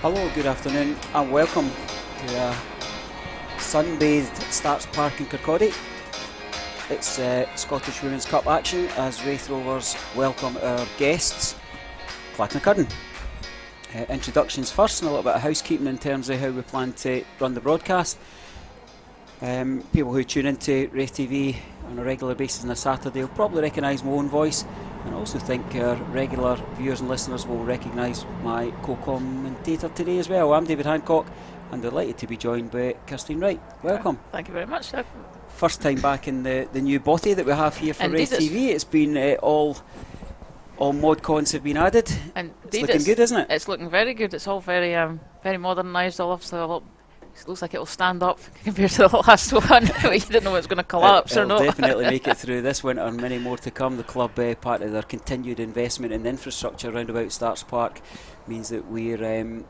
Hello, good afternoon and welcome to a sun-bathed Starts Park in Kirkcaldy. It's Scottish Women's Cup action as Raith Rovers welcome our guests, Clachnacuddin. Introductions first and a little bit of housekeeping in terms of how we plan to run the broadcast. People who tune into Raith TV on a regular basis on a Saturday will probably recognise my own voice, and I also think our regular viewers and listeners will recognise my co-commentator today as well. I'm David Hancock and delighted to be joined by Kirstine Wright. Welcome. Thank you very much, sir. First time back in the new body that we have here for Indeed Raith TV. It's been all mod cons have been added. It's looking good, isn't it? It's looking very good. It's all very very modernised. Obviously, it looks like it will stand up compared to the last one. You didn't know it was going to collapse or not. It'll definitely make it through this winter and many more to come. The club, part of their continued investment in infrastructure around about Starts Park, means that we're in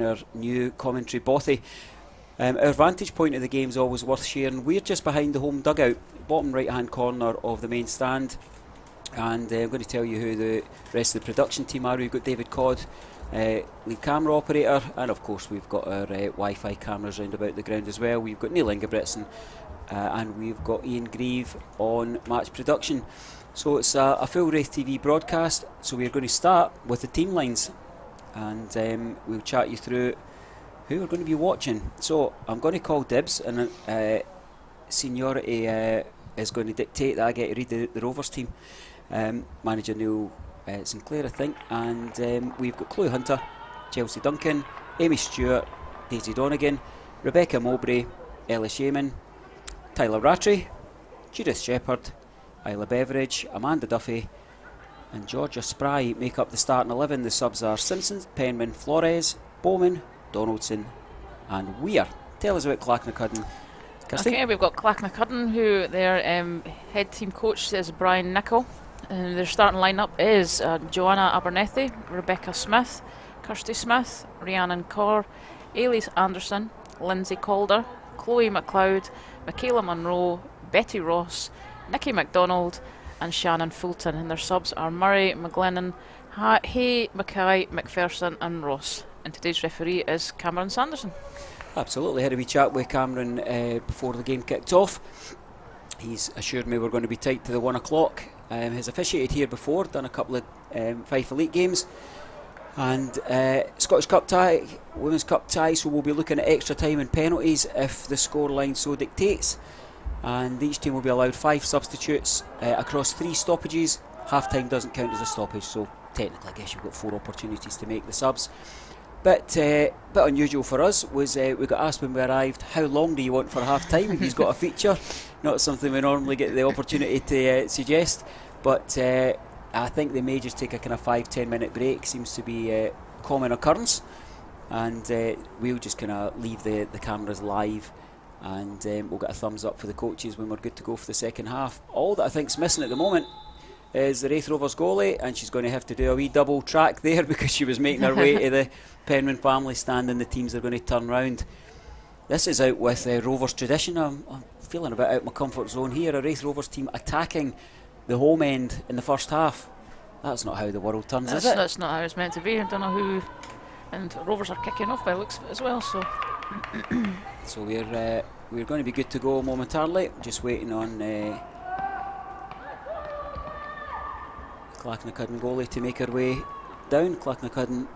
our new commentary bothy. Our vantage point of the game is always worth sharing. We're just behind the home dugout, bottom right hand corner of the main stand, and I'm going to tell you who the rest of the production team are. We've got David Codd, lead camera operator, and of course we've got our Wi-Fi cameras round about the ground as well. We've got Neil Ingebrigtsen and we've got Ian Grieve on match production. So it's a full Raith TV broadcast. So we're going to start with the team lines, and we'll chat you through who we're going to be watching. So I'm going to call dibs and seniority is going to dictate that I get to read the Rovers team. Manager Neil Sinclair, I think, and we've got Chloe Hunter, Chelsea Duncan, Amy Stewart, Daisy Donegan, Rebecca Mowbray, Ellie Shaman, Tyler Rattray, Judith Shepherd, Isla Beveridge, Amanda Duffy and Georgia Spry make up the starting 11. The subs are Simpson, Penman, Flores, Bowman, Donaldson and Weir. Tell us about Clachnacuddin, Kirsty. Okay, we've got Clachnacuddin, who their head team coach is Brian Nichol. And their starting lineup is Joanna Abernethy, Rebecca Smith, Kirsty Smith, Rhiannon Kaur, Elise Anderson, Lindsay Calder, Chloe McLeod, Michaela Munro, Betty Ross, Nikki MacDonald and Shannon Fulton. And their subs are Murray, McGlennon, Hay, Mackay, McPherson and Ross. And today's referee is Cameron Sanderson. Absolutely, had a wee chat with Cameron before the game kicked off. He's assured me we're going to be tight to the 1 o'clock. He's officiated here before, done a couple of Fife Elite games and Scottish Cup tie, Women's Cup tie, so we'll be looking at extra time and penalties if the scoreline so dictates, and each team will be allowed 5 substitutes across 3 stoppages. Half time doesn't count as a stoppage, so technically I guess you've got 4 opportunities to make the subs. But bit unusual for us was we got asked when we arrived, how long do you want for half time? He's got a feature, not something we normally get the opportunity to suggest, but I think they may just take a kind of 5-10 minute break. Seems to be a common occurrence, and we'll just kind of leave the cameras live, and we'll get a thumbs up for the coaches when we're good to go for the second half. All that I think's missing at the moment is the Raith Rovers goalie, and she's going to have to do a wee double track there because she was making her way to the Penman family stand, and the teams are going to turn round. This is out with Rovers tradition. I'm feeling a bit out of my comfort zone here. A Raith Rovers team attacking the home end in the first half. That's not how the world turns, is it? That's not how it's meant to be. I don't know who. And Rovers are kicking off by the looks of it as well. So, so we're going to be good to go momentarily. Just waiting on Clachnacuddin goalie to make her way down. Clachnacuddin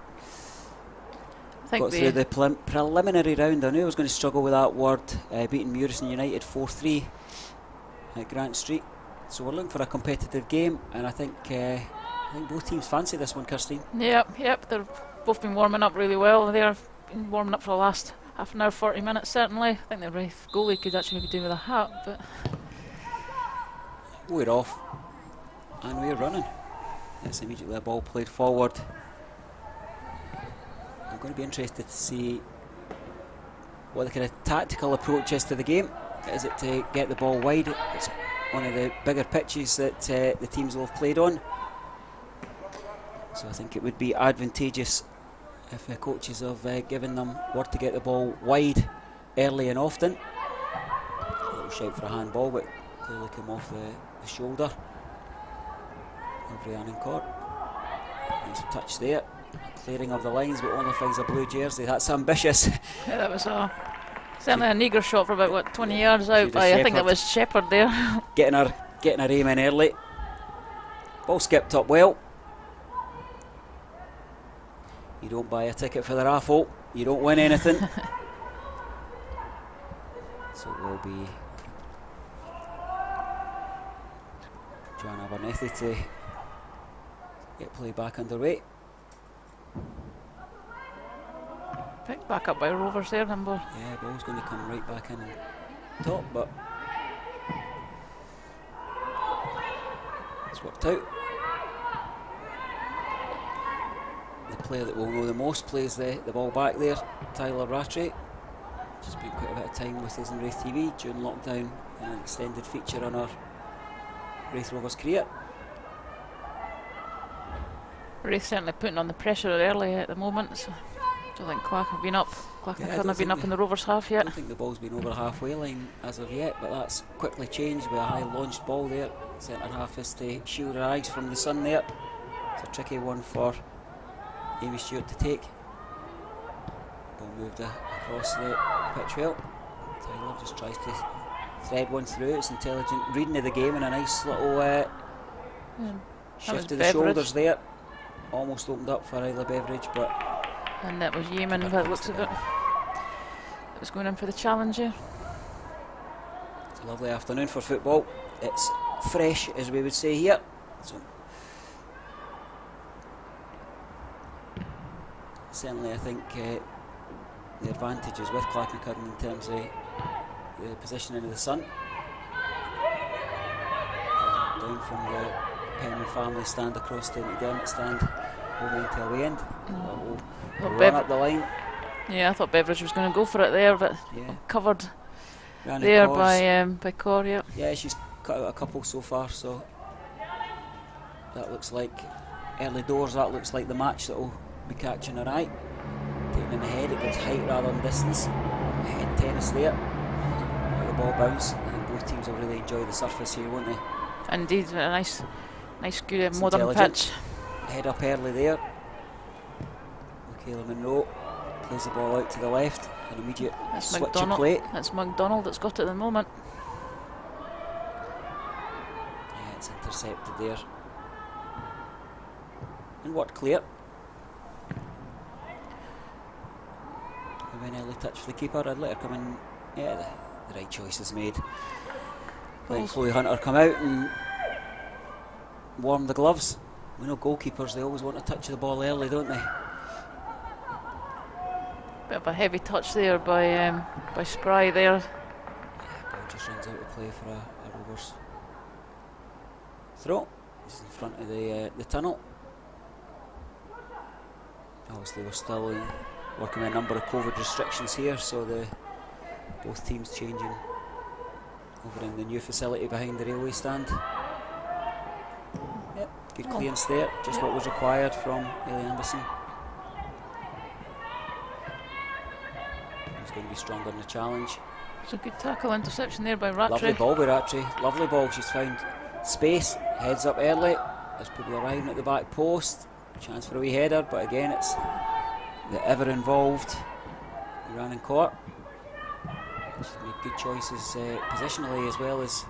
got through the preliminary round. I knew I was going to struggle with that word, beating Murison United 4-3 at Grant Street. So we're looking for a competitive game, and I think both teams fancy this one, Kirstine. Yep, they've both been warming up really well. They've been warming up for the last half an hour, 40 minutes certainly. I think the Raith goalie could actually be doing with a hat, but we're off and we're running. It's immediately a ball played forward. I'm going to be interested to see what the kind of tactical approach is to the game. Is it to get the ball wide? It's one of the bigger pitches that the teams will have played on. So I think it would be advantageous if the coaches have given them word to get the ball wide early and often. A little shout for a handball, but clearly came off the shoulder of Rhiannon Court. Nice touch there. Clearing of the lines, but only finds a blue jersey. That's ambitious. Yeah, that was certainly an eager shot for about 20 yards out. I think that was Shepherd there. getting her aim in early. Ball skipped up well. You don't buy a ticket for the raffle, you don't win anything. So it will be Joanna Abernethy to get play back underway. Picked back up by Rovers there, number. Yeah, ball's going to come right back in top, but it's worked out. The player that will know the most plays the ball back there, Tyler Rattray. Just been quite a bit of time with us in Raith TV during lockdown, and an extended feature on our Raith Rovers career. Raith certainly putting on the pressure early at the moment. So I don't think Clach have been up. Clachnacuddin have been up in the Rovers half yet. I don't think the ball's been over the halfway line as of yet, but that's quickly changed with a high launched ball there. Centre half is to shield her eyes from the sun there. It's a tricky one for Amy Stewart to take. Ball moved across the pitch well. Tyler just tries to thread one through. It's intelligent reading of the game and a nice little shift to the shoulders there. Almost opened up for Isla Beveridge, but and that was Yemen by the looks of it. It was going in for the challenge here. Lovely afternoon for football. It's fresh, as we would say here. So certainly I think the advantage is with Clachnacuddin in terms of the positioning of the sun. Down from the Penman family stand across to the McDermott stand, home end to away end. We'll run up the line. Yeah, I thought Beveridge was going to go for it there, but covered Ryan there by Cor. Yeah, she's cut out a couple so far, so that looks like early doors. That looks like the match that will be catching her eye. Taking in the head, it gives height rather than distance. Head tennis there. Let the ball bounce. I think both teams will really enjoy the surface here, won't they? Indeed, a nice good modern pitch. Head up early there. Michaela Monroe plays the ball out to the left. An immediate switch of play. That's McDonald that's got it at the moment. Yeah, it's intercepted there. And worked clear. An early touch for the keeper. I'd let her come in. Yeah, the right choice is made. Letting Chloe Hunter come out and warm the gloves. We know goalkeepers, they always want to touch the ball early, don't they? Bit of a heavy touch there by Spry there. Yeah, ball just runs out of play for a Rovers throw. He's in front of the tunnel. Obviously we're still working with a number of COVID restrictions here, so both teams changing over in the new facility behind the railway stand. Yep, good clearance there, just what was required from Ellie Anderson. He's going to be stronger in the challenge. It's a good tackle, interception there by Rattray. Lovely ball by Rattray, lovely ball. She's found space, heads up early. There's people arriving at the back post. Chance for a wee header, but again it's the ever involved Iran and Court. She's made good choices positionally as well as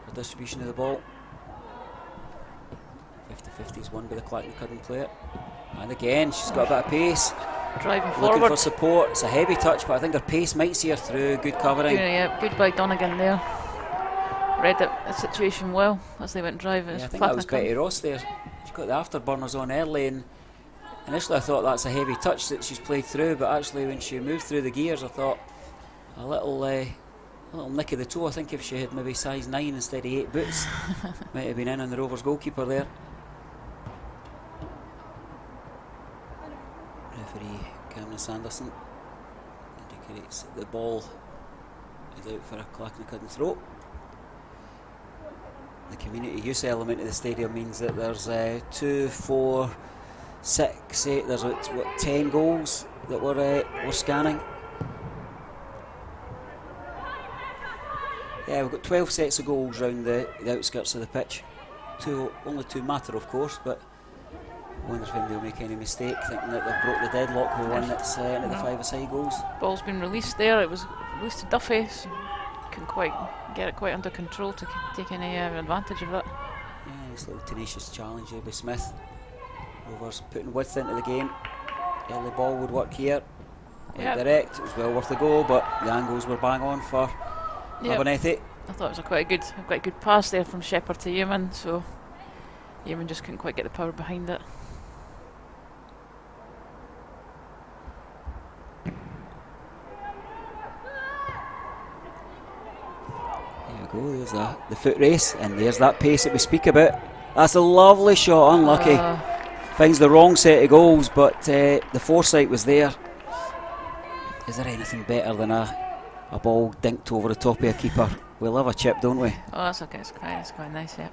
the distribution of the ball. 50-50 is won by the Clachnacuddin player. And again, she's got a bit of pace. Driving forward. Looking for support. It's a heavy touch, but I think her pace might see her through. Good covering. Yeah, good by Donegan there. Read the situation well as they went driving. Yeah, I think that was Betty Ross there. She got the afterburners on early, and initially I thought that's a heavy touch that she's played through, but actually when she moved through the gears I thought a little nick of the toe. I think if she had maybe size 9 instead of 8 boots might have been in on the Rovers goalkeeper there. Referee Cameron Sanderson indicates that the ball is out for a Clachnacuddin throw. The community use element of the stadium means that there's 2, 4, 6, 8, there's 10 goals that we're scanning. Yeah, we've got 12 sets of goals round the outskirts of the pitch. Only 2 matter, of course, but I wonder if anybody will make any mistake thinking that they've broke the deadlock with one that's into the 5-a-side goals. Ball's been released there. It was released to Duffy. So couldn't quite get it quite under control to take any advantage of that. Yeah, this little tenacious challenge there by Smith. Rovers putting width into the game. Early ball would work here. Direct. It was well worth a go, but the angles were bang on for Abernethy. I thought it was a quite good pass there from Shepherd to Yeoman, so Yeoman just couldn't quite get the power behind it. There we go, there's the foot race, and there's that pace that we speak about. That's a lovely shot, unlucky. Finds the wrong set of goals, but the foresight was there. Is there anything better than a ball dinked over the top of a keeper? We love a chip, don't we? Oh, that's okay. It's quite nice, yeah.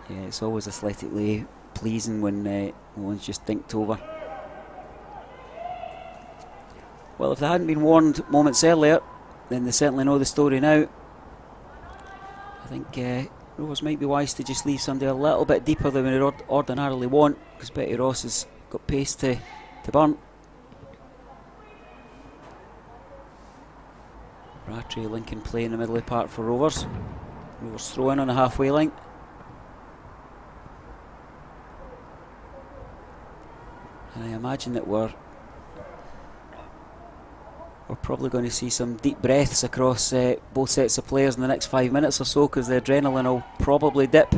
Yeah, it's always aesthetically pleasing when one's just dinked over. Well, if they hadn't been warned moments earlier, then they certainly know the story now. I think Rovers might be wise to just leave somebody a little bit deeper than we would ordinarily want, because Betty Ross has got pace to burn. Rattray Lincoln play in the middle of the park for Rovers. Rovers throw in on the halfway line. And I imagine that we're we're probably going to see some deep breaths across both sets of players in the next 5 minutes or so, because the adrenaline will probably dip.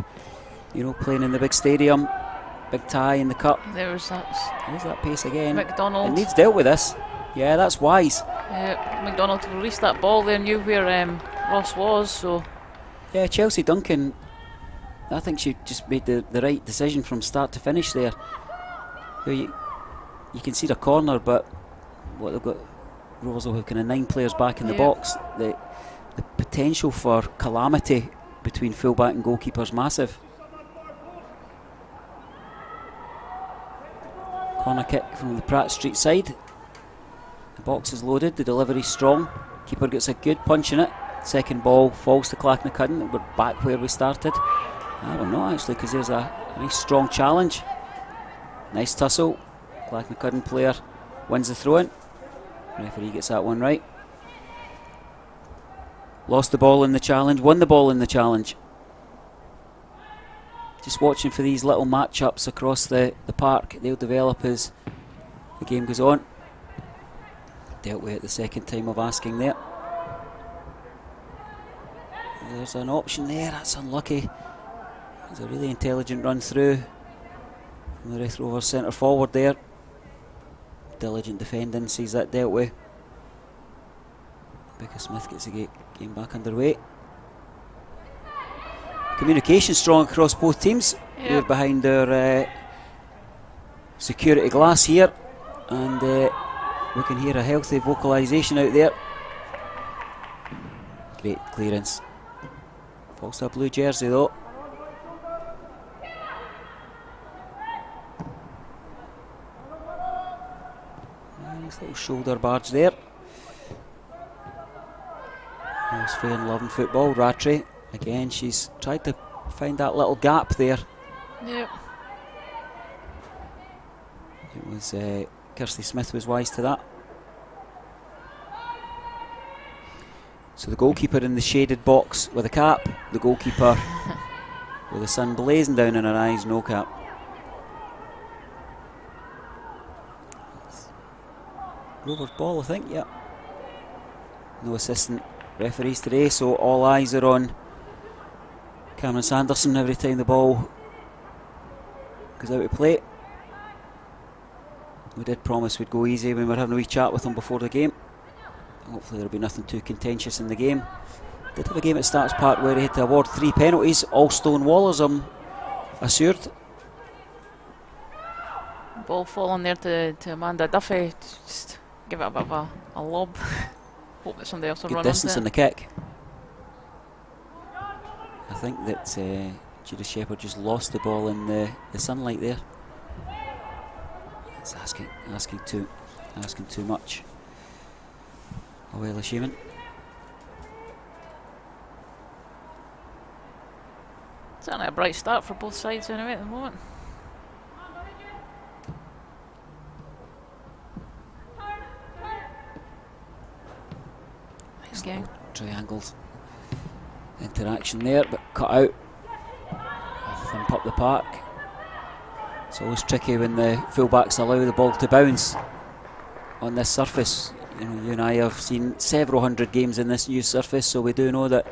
You know, playing in the big stadium, big tie in the cup. There's that pace again. McDonald. It needs dealt with this. Yeah, that's wise. McDonald released that ball there, knew where Ross was, so... Yeah, Chelsea Duncan, I think she just made the right decision from start to finish there. You can see the corner, but what they've got, Rovers will have kind of 9 players back in the box. The potential for calamity between fullback and goalkeeper is massive. Corner kick from the Pratt Street side. The box is loaded, the delivery strong. Keeper gets a good punch in it. Second ball falls to Clachnacuddin. We're back where we started. We're not actually, because there's a nice strong challenge. Nice tussle. Clachnacuddin player wins the throw-in. Referee gets that one right. Lost the ball in the challenge, won the ball in the challenge. Just watching for these little match-ups across the park. They'll develop as the game goes on. Dealt with it the second time of asking there. There's an option there, that's unlucky. There's a really intelligent run through from the Raith Rovers centre forward there. Diligent defending, sees that dealt with. Rebecca Smith gets the game back underway. Communication strong across both teams. We're behind our security glass here, and we can hear a healthy vocalisation out there. Great clearance. Falls to a blue jersey though. Nice little shoulder barge there. All's fair in love and football. Rattray, again, she's tried to find that little gap there. Yep. It was Kirsty Smith was wise to that. So the goalkeeper in the shaded box with a cap, the goalkeeper with the sun blazing down in her eyes, no cap. Rovers ball, I think, yep. No assistant referees today, so all eyes are on Cameron Sanderson every time the ball goes out of play. We did promise we'd go easy when we were having a wee chat with him before the game. Hopefully there'll be nothing too contentious in the game. Did have a game at Starks Park where he had to award 3 penalties, all Stonewallers, I'm assured. Ball falling there to Amanda Duffy, just give it a bit of a lob. Hope that somebody else will run good distance onto on the kick. I think that Judah Shepherd just lost the ball in the sunlight there. It's asking too much. Oh well, Shaman. Certainly a bright start for both sides anyway at the moment. Nice game. Triangles. Interaction there, but cut out. Thump up the park. It's always tricky when the fullbacks allow the ball to bounce on this surface. You know, you and I have seen several hundred games in this new surface, so we do know that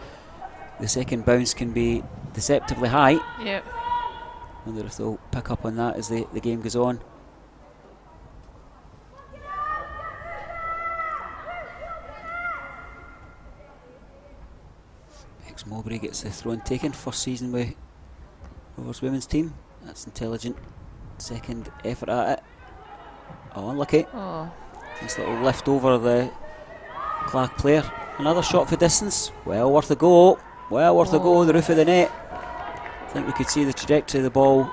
the second bounce can be deceptively high. Yep. Wonder if they'll pick up on that as the game goes on. Mowbray gets the throw-in taken, first season with Rovers women's team. That's intelligent. Second effort at it. Oh, unlucky. Oh. Nice little lift over the Clach player. Another shot for distance. Well worth a go. Well worth a go. The roof of the net. I think we could see the trajectory of the ball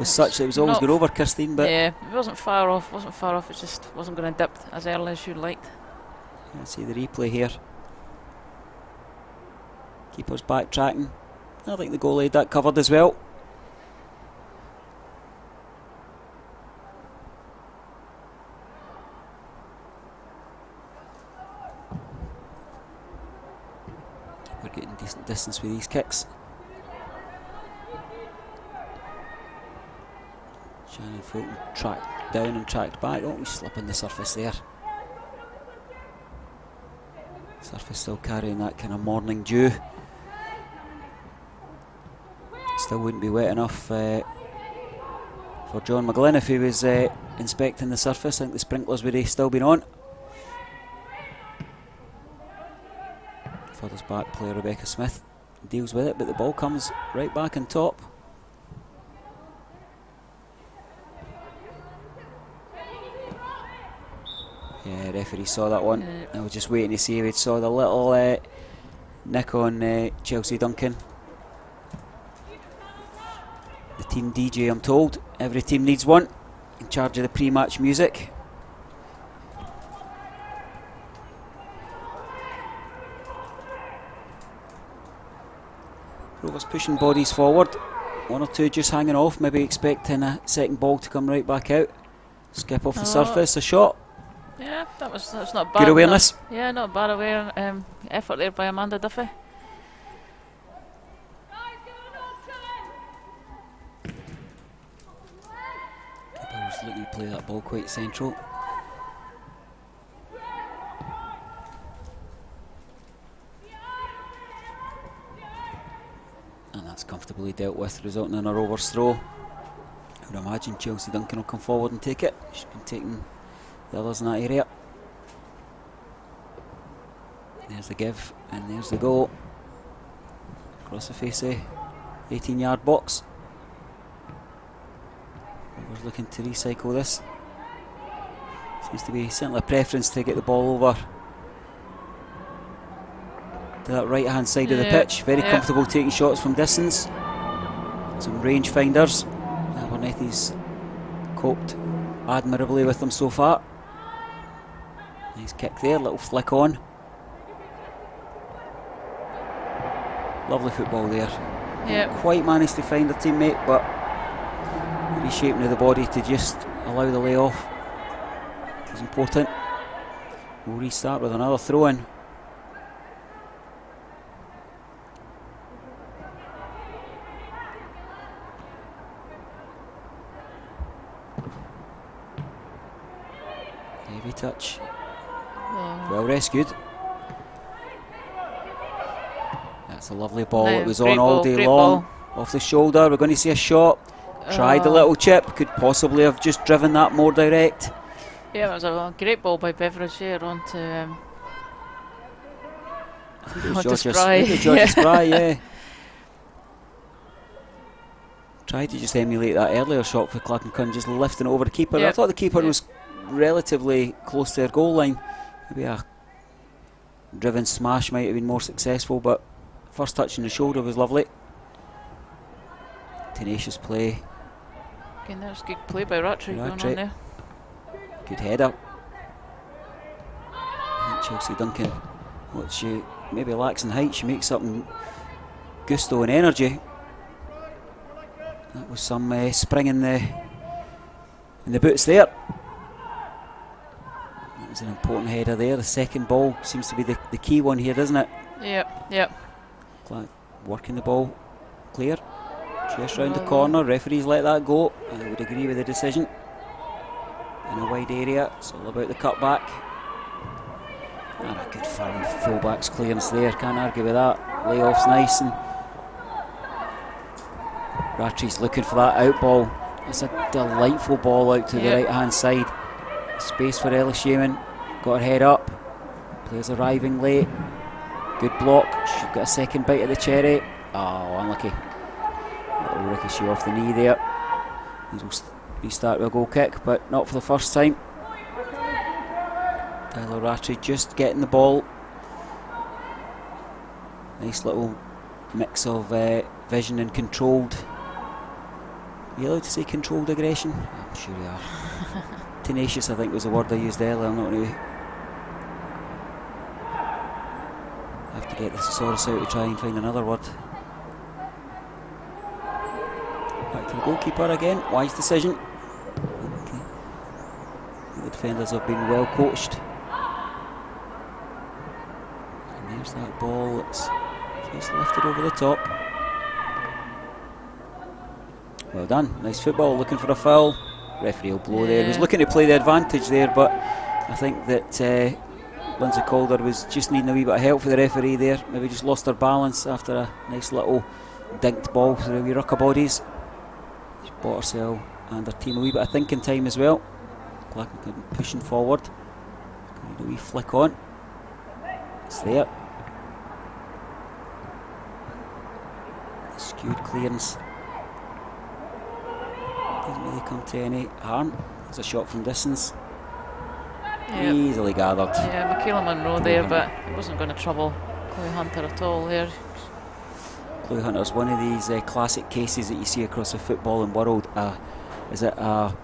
was such that it was always going over Kirstine, but yeah, it wasn't far off. It just wasn't going to dip as early as you'd liked. Let's see the replay here. Keeper's backtracking. I think the goalie had that covered as well. Keeper getting decent distance with these kicks. Shannon Fulton tracked down and tracked back. Oh, we slip on the surface there. Surface still carrying that kind of morning dew. Still wouldn't be wet enough for John McGlynn if he was inspecting the surface. I think the sprinklers would have still been on. Furthest back player Rebecca Smith deals with it, but the ball comes right back on top. Yeah, referee saw that one. I was just waiting to see if he saw the little nick on Chelsea Duncan. The team DJ, I'm told. Every team needs one. In charge of the pre-match music. Rovers pushing bodies forward. One or two just hanging off, maybe expecting a second ball to come right back out. Skip off the surface, a shot. Yeah, that's not bad. Good awareness. Not bad effort there by Amanda Duffy. Keeper was looking to play that ball quite central. And that's comfortably dealt with, resulting in a Rovers throw. I would imagine Chelsea Duncan will come forward and take it. She's been taking the others in that area. There's the give, and there's the goal. Across the face, 18-yard box. Rovers looking to recycle this. Seems to be certainly a preference to get the ball over to that right-hand side of the pitch. Very comfortable taking shots from distance. Some range finders. Abernethy's coped admirably with them so far. Nice kick there, little flick on. Lovely football there. Yep. Quite managed to find her teammate, but the reshaping of the body to just allow the layoff is important. We'll restart with another throw-in. Heavy touch. Well rescued. That's a lovely ball. It was on all day long. Off the shoulder. We're going to see a shot. Tried a little chip. Could possibly have just driven that more direct. Yeah, it was a great ball by Beveridge here onto Georgia Spry, yeah. Tried to just emulate that earlier shot for Clachnacuddin, just lifting it over the keeper. I thought the keeper was relatively close to their goal line. Maybe a driven smash might have been more successful, but first touch on the shoulder was lovely. Tenacious play. Again, there's good play by Rattray going on there. Good header. I think Chelsea Duncan, what she maybe lacks in height, she makes up in gusto and energy. That was some spring in the boots there. That was an important header there. The second ball seems to be the key one here, doesn't it? Yep. Working the ball clear. Just round the corner. Referees let that go. I would agree with the decision. In a wide area, it's all about the cutback. And a good firm fullback's clearance there. Can't argue with that. Layoff's nice, and Rattray's looking for that out ball. It's a delightful ball out to the right hand side. Space for Ellie Shaman. Got her head up. Players arriving late. Good block. She's got a second bite of the cherry. Oh, unlucky. Little ricochet off the knee there. These will restart with a goal kick, but not for the first time. Tyler Rattray just getting the ball. Nice little mix of vision and controlled. Are you allowed to say controlled aggression? I'm sure you are. Tenacious, I think, was the word I used earlier. I'm not going to have to get the thesaurus out to try and find another word. Back to the goalkeeper again. Wise decision. The defenders have been well coached. And there's that ball. It's just lifted over the top. Well done. Nice football. Looking for a foul. Referee will blow there. He was looking to play the advantage there, but I think that Lindsay Calder was just needing a wee bit of help for the referee there. Maybe just lost her balance after a nice little dinked ball through a wee ruck of bodies. She's bought herself and her team a wee bit of thinking time as well. Clachnacuddin pushing forward. Need a wee flick on. It's there. Skewed clearance. Doesn't really come to any harm. There's a shot from distance. Yep. Easily gathered. Yeah, Michaela Monroe there, but it wasn't going to trouble Chloe Hunter at all there. Chloe Hunter's one of these classic cases that you see across the footballing world. Is it a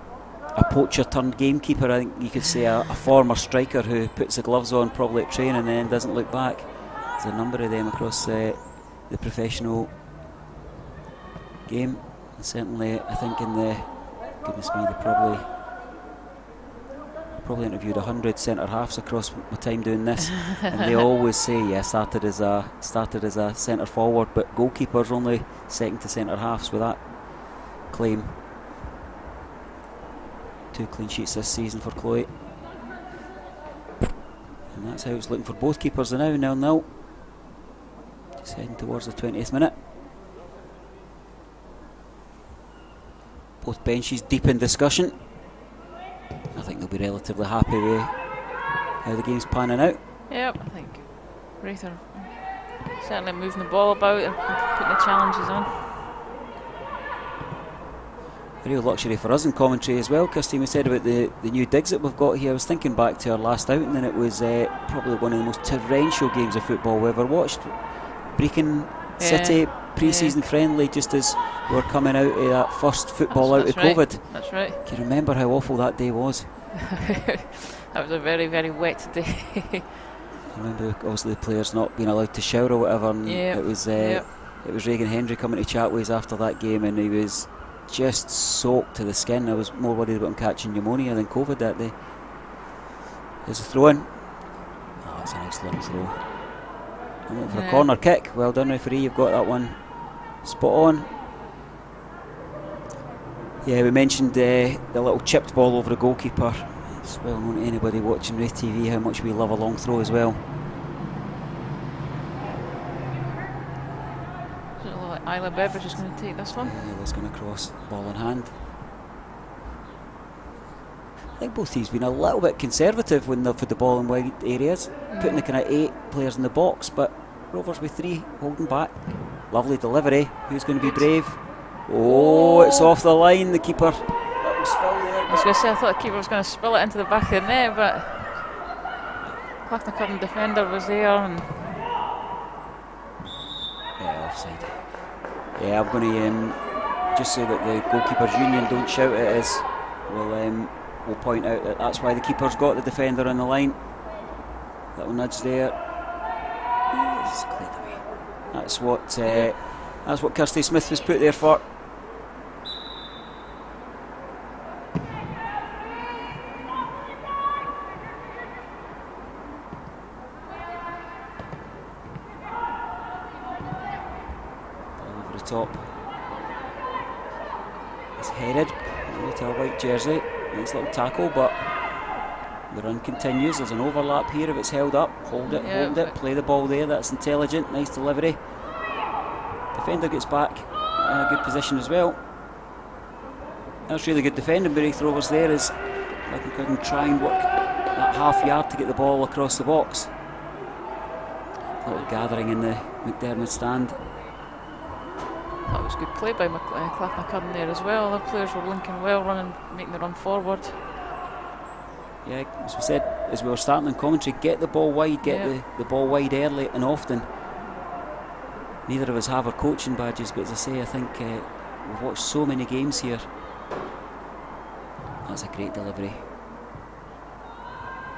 poacher turned gamekeeper? I think you could say a former striker who puts the gloves on probably at training and then doesn't look back. There's a number of them across the professional game. And certainly, I think in the, goodness me, they probably interviewed 100 centre halves across my time doing this, and they always say, yeah, started as a centre forward, but goalkeepers only second to centre halves with that claim. 2 clean sheets this season for Chloe, and that's how it's looking for both keepers now. 0-0. Just heading towards the 20th minute. Both benches deep in discussion. I think they'll be relatively happy with how the game's panning out. Yep, I think Raith are certainly moving the ball about and putting the challenges on. A real luxury for us in commentary as well. Christine, we said about the new digs that we've got here. I was thinking back to our last outing, and it was probably one of the most torrential games of football we ever watched. Brecon City pre-season friendly, just as we were coming out of that first football out of COVID. That's right. Can you remember how awful that day was? That was a very, very wet day. I remember obviously the players not being allowed to shower or whatever, and it was Regan Hendry coming to chat with us after that game, and he was just soaked to the skin. I was more worried about him catching pneumonia than COVID that day. There's a throw in. Oh, that's a nice little throw. I'm looking for a corner kick. Well done, referee, you've got that one spot on. Yeah, we mentioned the little chipped ball over the goalkeeper. It's well known to anybody watching Raith TV how much we love a long throw as well. Does it look like Isla Beveridge is going to take this one? Yeah, Isla's going to cross, ball in hand. I think both teams have been a little bit conservative when they've put the ball in wide areas, putting the kind of 8 players in the box, but Rovers with 3 holding back. Lovely delivery. Who's going to be brave? Oh, it's off the line. The keeper. Spill there. I was going to say, I thought the keeper was going to spill it into the back of the net, but Clachnacuddin defender was there. And yeah, offside. Yeah, I'm going to just so that the goalkeepers union don't shout at us. We'll point out that that's why the keeper's got the defender on the line. Little nudge there. It's cleared away. That's what Kirsty Smith was put there for. Ball over the top. It's headed into a white jersey. Nice little tackle, but the run continues. There's an overlap here. If it's held up, hold it, play the ball there. That's intelligent. Nice delivery. Defender gets back in a good position as well. That's really good defending by Raith Rovers there, as Clachnacuddin try and work that half yard to get the ball across the box. A little gathering in the McDermott stand. that was good play by Clachnacuddin there as well. The players were linking well, making the run forward. Yeah, as we said, as we were starting in commentary, get the ball wide, get the ball wide early and often. Neither of us have our coaching badges, but as I say, I think we've watched so many games here. That's a great delivery.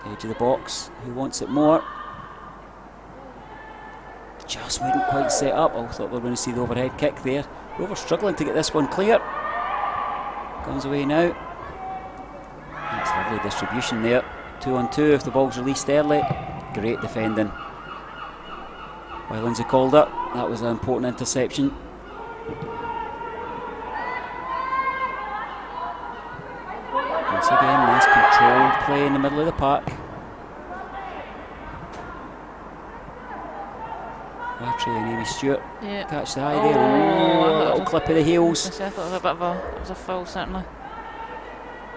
Edge of the box, who wants it more? Just wouldn't quite set up. I thought we were going to see the overhead kick there. Rovers struggling to get this one clear. Comes away now. That's lovely distribution there. 2 on 2 if the ball's released early. Great defending by Lindsay Calder. That was an important interception. Once again, nice controlled play in the middle of the park. Rattray and Amy Stewart. Yeah. Catch the eye there. Oh, a little clip of the heels. I thought it was a bit of it was a foul, certainly.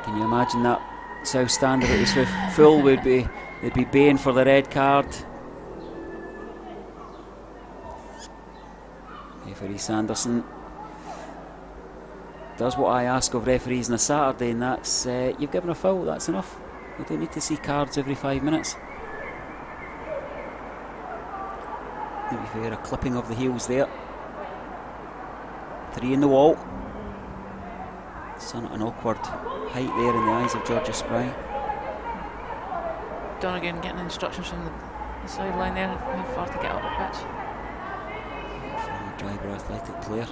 Can you imagine that South stand if it was full? They'd be baying for the red card. Referee Sanderson does what I ask of referees on a Saturday, and that's you've given a foul, that's enough. You don't need to see cards every 5 minutes. To be fair, a clipping of the heels there. 3 in the wall. Son at an awkward height there in the eyes of Georgia Spry. Donegan getting instructions from the sideline there, how far to get up the pitch. Former driver, athletic player.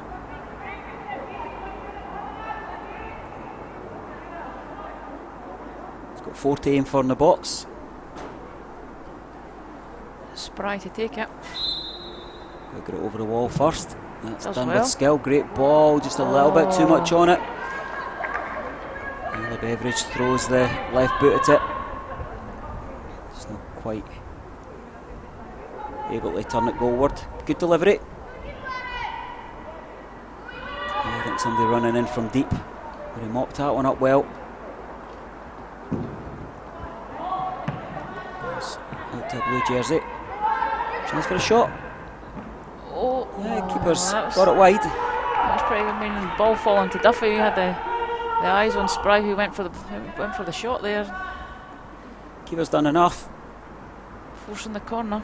He's got 4 to aim for in the box. Spry to take it. Got it over the wall first. That's Does done well. with skill. Great ball, just a little bit too much on it. Isla Beveridge throws the left boot at it. Just not quite able to turn it goalward. Good delivery. Yeah, I think somebody running in from deep. But he mopped that one up well. Out to a blue jersey. Chance for a shot. Oh, Yeah, keeper's that was- got it wide. That was pretty good. I mean, ball falling to Duffy. You had the eyes on Spry, who went for the shot there, Keeper's done enough. forcing the corner.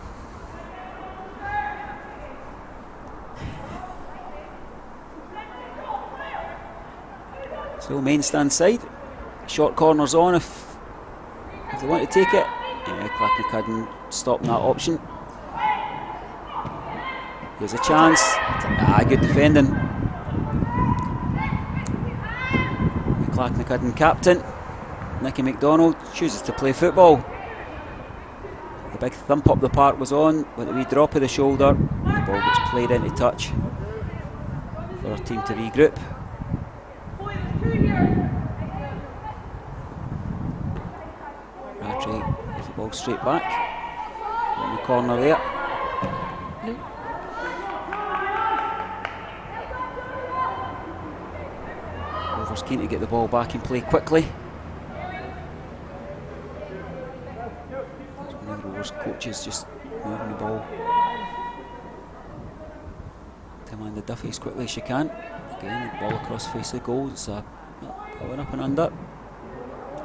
So main stand side. Short corners on if they want to take it. Yeah, Clachnacuddin stopping that option. Here's a chance. Good defending. The Clachnacuddin captain, Nicky McDonald, chooses to play football. The big thump up the park was on, but the wee drop of the shoulder, and the ball gets played into touch for our team to regroup. Rattray gives the ball straight back. In the corner there. Rovers keen to get the ball back and play quickly. There's one of the Rovers coaches just moving the ball to Amanda Duffy as quickly as she can. Again, the ball across face of the goal. It's a going up and under.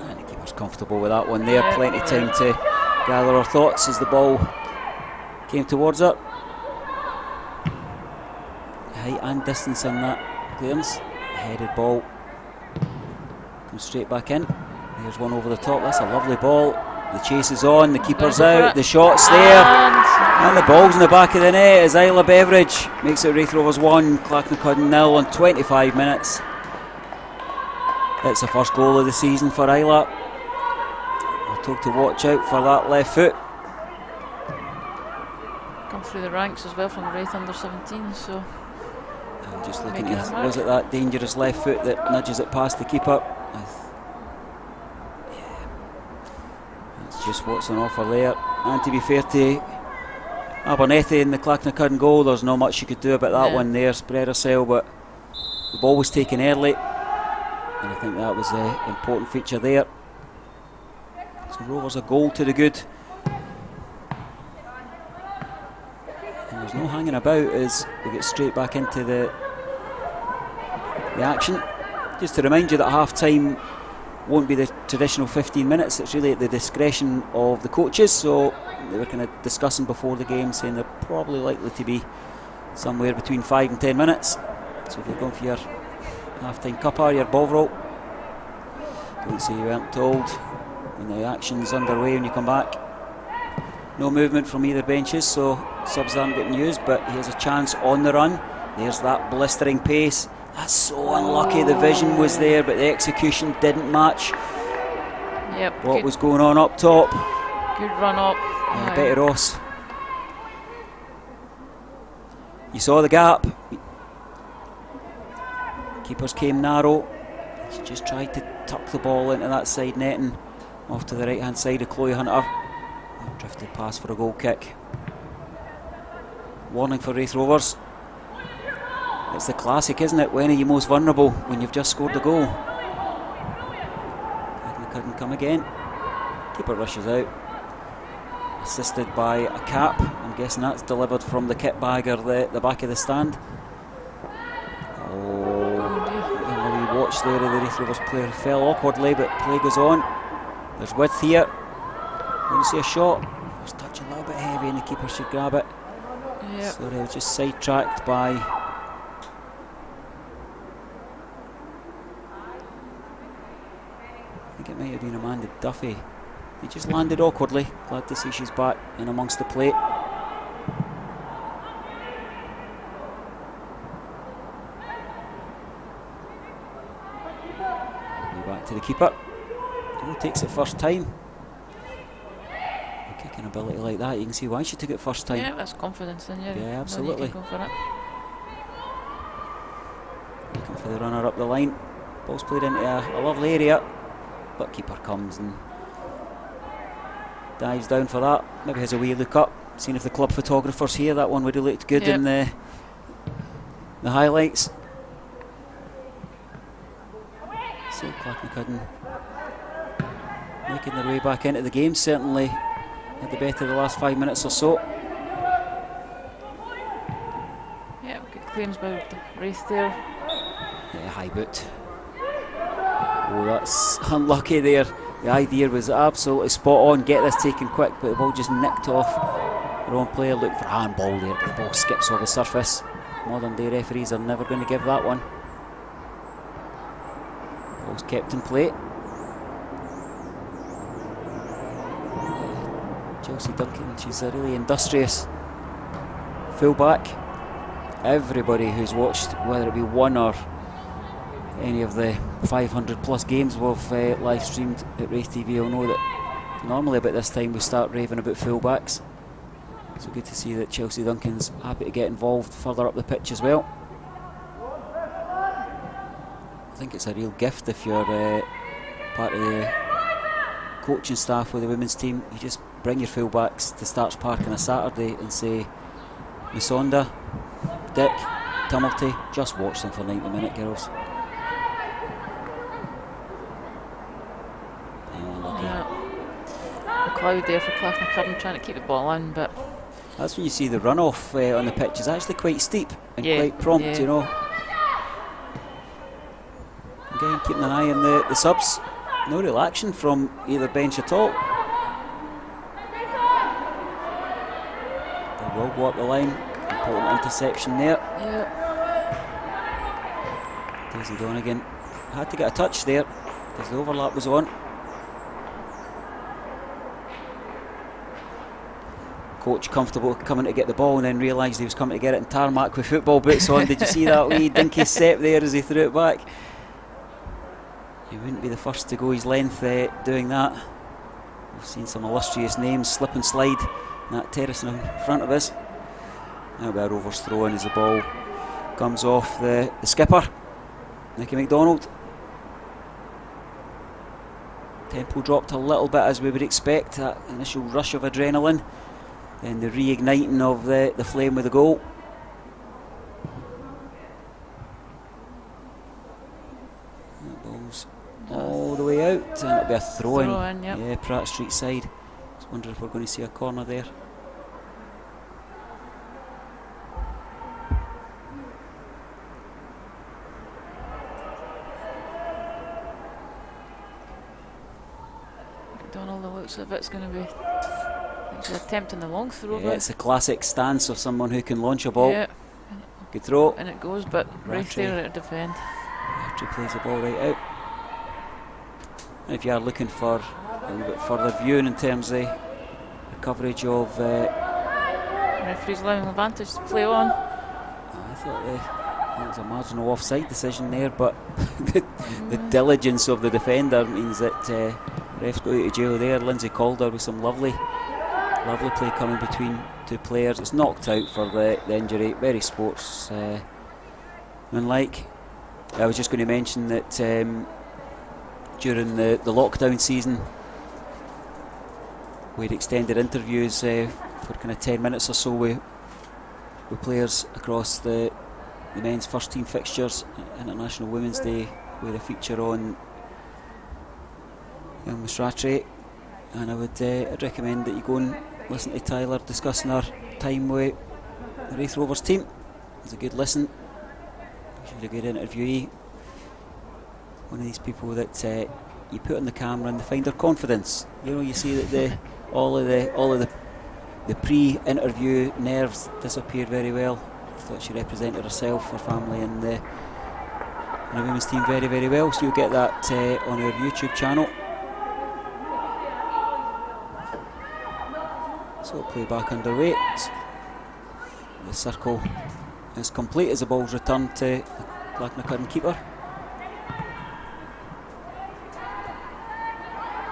And the keeper's comfortable with that one there. Plenty of time to gather her thoughts as the ball came towards her. Height and distance on that clearance. Headed ball comes straight back in. There's one over the top. That's a lovely ball. The chase is on. The keeper's out. The shot's there. And the ball's in the back of the net as Isla Beveridge makes it Raith Rovers 1, Clachnacuddin 0 in 25 minutes. It's the first goal of the season for Isla. We're told to watch out for that left foot. Come through the ranks as well from the Raith under 17, so I'm just looking at, was it that dangerous left foot that nudges it past the keeper? Yeah, that's just what's on offer there. And to be fair to Abernethy in the Clachnacuddin goal, there's not much you could do about that one there. Spread herself, but the ball was taken early, and I think that was an important feature there. So Rovers a goal to the good. And there's no hanging about as we get straight back into the action. Just to remind you that half time won't be the traditional 15 minutes, it's really at the discretion of the coaches. So they were kind of discussing before the game, saying they're probably likely to be somewhere between 5 and 10 minutes. So if you're going for your half-time cuppa, your bovril, don't say you weren't told when the action's underway when you come back. No movement from either benches, so subs aren't getting used, but here's a chance on the run. There's that blistering pace. That's so unlucky. The vision was there, but the execution didn't match what was going on up top. Good run up. Betty Ross. You saw the gap. Keepers came narrow. She just tried to tuck the ball into that side netting off to the right hand side of Chloe Hunter. Drifted past for a goal kick. warning for Raith Rovers. It's the classic, isn't it? When are you most vulnerable? When you've just scored the goal. Couldn't come again. Keeper rushes out. Assisted by a cap. I'm guessing that's delivered from the kit bag or the back of the stand. Oh, we watched there of the Raith Rovers player fell awkwardly, but play goes on. There's width here. Going to see a shot. First touch a little bit heavy and the keeper should grab it. Yep. So they were just sidetracked by... I think it might have been Amanda Duffy. He just landed awkwardly. Glad to see she's back in amongst the plate. Back to the keeper. He takes it first time. A kicking ability like that, you can see why she took it first time. Yeah, that's confidence in you. Yeah, absolutely. Go for it. Looking for the runner up the line. Ball's played into a lovely area, but keeper comes and dives down for that. Maybe has a wee look up, seeing if the club photographer's here. That one would have looked good in the highlights. So Clachnacuddin making their way back into the game, certainly had the better of the last 5 minutes or so. Yeah, good clearance by Raith there. Yeah, high boot. Oh, that's unlucky there. The idea was absolutely spot on, get this taken quick, but the ball just nicked off. Their own player looked for a handball there, but the ball skips off the surface. Modern day referees are never going to give that one. Ball's kept in play. Chelsea Duncan, she's a really industrious full-back. Everybody who's watched, whether it be one or any of the 500 plus games we've live streamed at Raith TV, will know that normally about this time we start raving about full-backs. So good to see that Chelsea Duncan's happy to get involved further up the pitch as well. I think it's a real gift if you're part of the coaching staff with the women's team. You just bring your full-backs to Starts Park on a Saturday and say, Misonda, Dick, Tumulty, just watch them for 90 minutes, girls. McLeod there for Clachnacuddin trying to keep the ball in, but that's when you see the runoff on the pitch is actually quite steep and quite prompt, you know. Again, keeping an eye on the subs. No real action from either bench at all. They will go up the line. Important interception there. Daisy Donegan had to get a touch there because the overlap was on. Coach comfortable coming to get the ball and then realised he was coming to get it in tarmac with football boots on. Did you see that wee dinky step there as he threw it back? He wouldn't be the first to go his length doing that. We've seen some illustrious names slip and slide in that terrace in front of us. That'll be a Rovers throw in as the ball comes off the skipper, Nicky MacDonald. Tempo dropped a little bit as we would expect, that initial rush of adrenaline. Then the reigniting of the flame with the goal. That ball's all the way out, and it'll be a throw-in. Yep. Yeah, Pratt Street side. Just wondering if we're going to see a corner there. McDonald, the looks of it's going to be attempting the long throw. Yeah, it's a classic stance of someone who can launch a ball. Yeah. Good throw. And it goes, but Raith there to defend. Raith plays the ball right out. And if you are looking for a little bit further viewing in terms of the coverage of... referee's allowing Advantage to play on. I thought that was a marginal offside decision there, but the diligence of the defender means that ref's got out of jail there. Lindsay Calder with some lovely play coming between two players. It's knocked out for the injury. Very sportsmanlike. I was just going to mention that during the lockdown season we'd extended interviews for kind of 10 minutes or so with with players across the men's first team fixtures. International Women's Day with a feature on Elmas Rattray, and I'd recommend that you go and listen to Tyler discussing our time with the Raith Rovers team. It's a good listen. She's a good interviewee. One of these people that you put on the camera and they find their confidence. You know, you see that all of the pre-interview nerves disappear very well. I thought she represented herself, her family, and the women's team very, very well. So you'll get that on our YouTube channel. So play back underway. The circle is complete as the ball's returned to the Clachnacuddin keeper.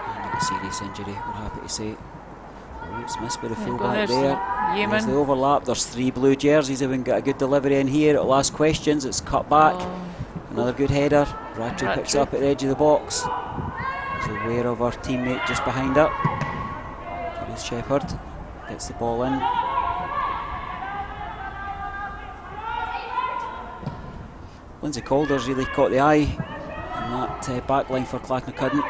And a serious injury, we're happy to say. Oh, it's missed by the fullback there. There's the overlap. There's 3 blue jerseys. If we can get a good delivery in here, it'll ask questions. It's cut back. Another good header. Rattray picks up at the edge of the box. She's aware of her teammate just behind her. Ruth Shepherd gets the ball in. Lindsay Calder's really caught the eye in that back line for Clachnacuddin.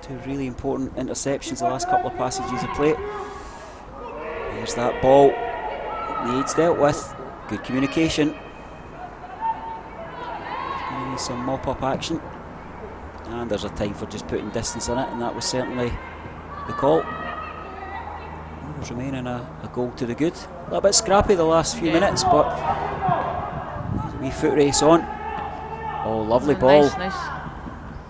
2 really important interceptions the last couple of passages of play. There's that ball. It needs dealt with. Good communication. Some mop-up action. And there's a time for just putting distance on it, and that was certainly the call. Rovers remaining a goal to the good. A little bit scrappy the last few minutes, but there's a wee foot race on. Oh, lovely ball. Nice.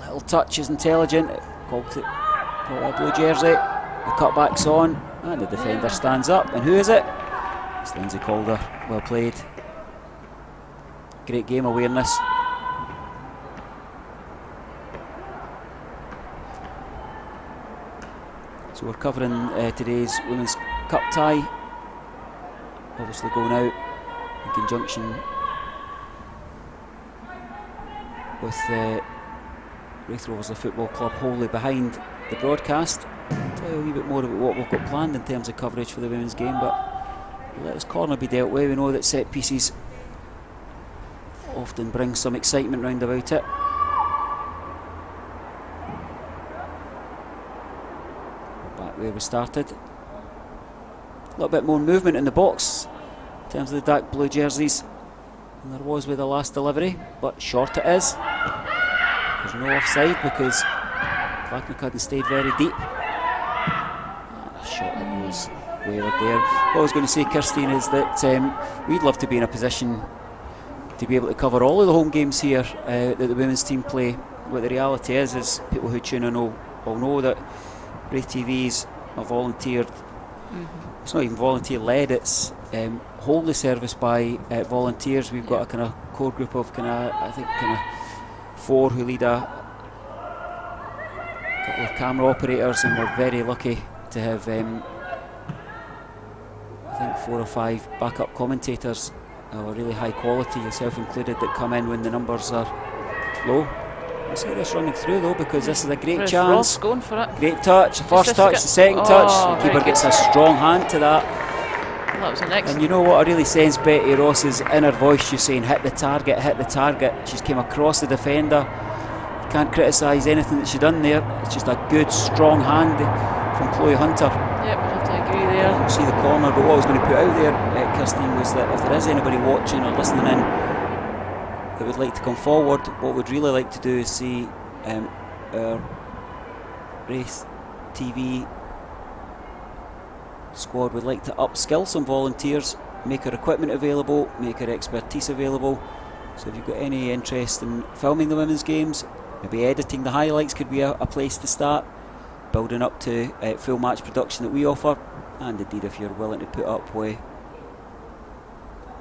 Little touch is intelligent. Called to a blue jersey. The cutback's on, and the defender stands up. And who is it? It's Lindsay Calder. Well played. Great game awareness. So we're covering today's Women's Cup tie. Obviously going out in conjunction with Raith Rovers, the football club, wholly behind the broadcast. I'll tell you a wee bit more about what we've got planned in terms of coverage for the women's game, but let this corner be dealt with. We know that set pieces often bring some excitement round about it. Back where we started. A little bit more movement in the box in terms of the dark blue jerseys than there was with the last delivery, but short it is. There's no offside because Clachnacuddin stayed very deep. And a shot that was wavered there. What I was going to say, Kirstine, is that we'd love to be in a position to be able to cover all of the home games here that the women's team play. What the reality is people who tune in will know that Raith TV's are volunteered. It's not even volunteer led, it's wholly serviced by volunteers. We've got a kind of core group of I think 4 who lead a couple of camera operators, and we're very lucky to have I think 4 or 5 backup commentators of a really high quality, yourself included, that come in when the numbers are low. Let's get this running through though, because this is a great chance. Ross going for it. Great touch, the first touch, the second touch. The keeper gets a strong hand to that. That was an excellent. And you know what I really sense Betty Ross's inner voice, she's saying hit the target, hit the target. She's came across the defender. Can't criticise anything that she's done there. It's just a good strong hand from Chloe Hunter. Yep, I have to agree there. I don't see the corner, but what I was going to put out there, Kirstine, was that if there is anybody watching or listening in that would like to come forward, what we'd really like to do is see our Raith TV squad would like to upskill some volunteers, make our equipment available, make our expertise available. So if you've got any interest in filming the women's games, maybe editing the highlights could be a place to start, building up to full match production that we offer, and indeed if you're willing to put up with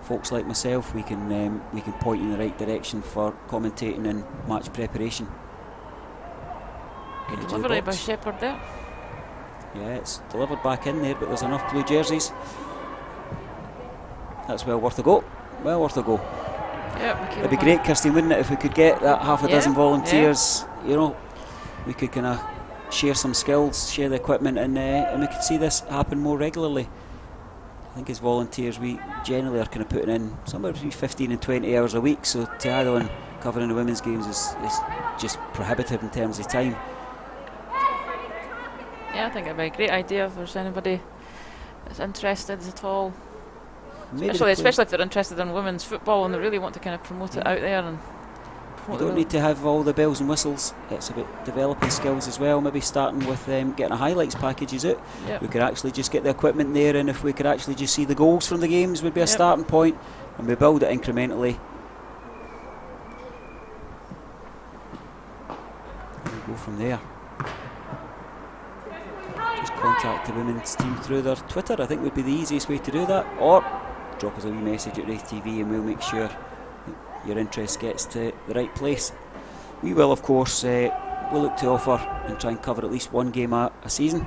folks like myself, we can point you in the right direction for commentating and match preparation. Good delivery by Shepherd there. Yeah, it's delivered back in there, but there's enough blue jerseys. That's well worth a go. Well worth a go. Yep, it'd be great, Kirstine, wouldn't it, if we could get that half a dozen volunteers. You know, we could kind of share some skills, share the equipment, and we could see this happen more regularly. I think as volunteers we generally are kind of putting in somewhere between 15 and 20 hours a week, so to add on covering the women's games is just prohibitive in terms of time. Yeah, I think it'd be a great idea if there's anybody that's interested at all. Especially if they're interested in women's football and they really want to kind of promote it out there. And you don't need to have all the bells and whistles. It's about developing skills as well, maybe starting with getting a highlights packages out. Yep. We could actually just get the equipment there, and if we could actually just see the goals from the games would be a starting point, and we build it incrementally. And we go from there. Just contact the women's team through their Twitter, I think would be the easiest way to do that, or drop us a wee message at Raith TV and we'll make sure your interest gets to the right place. We will, of course, we'll look to offer and try and cover at least one game a season.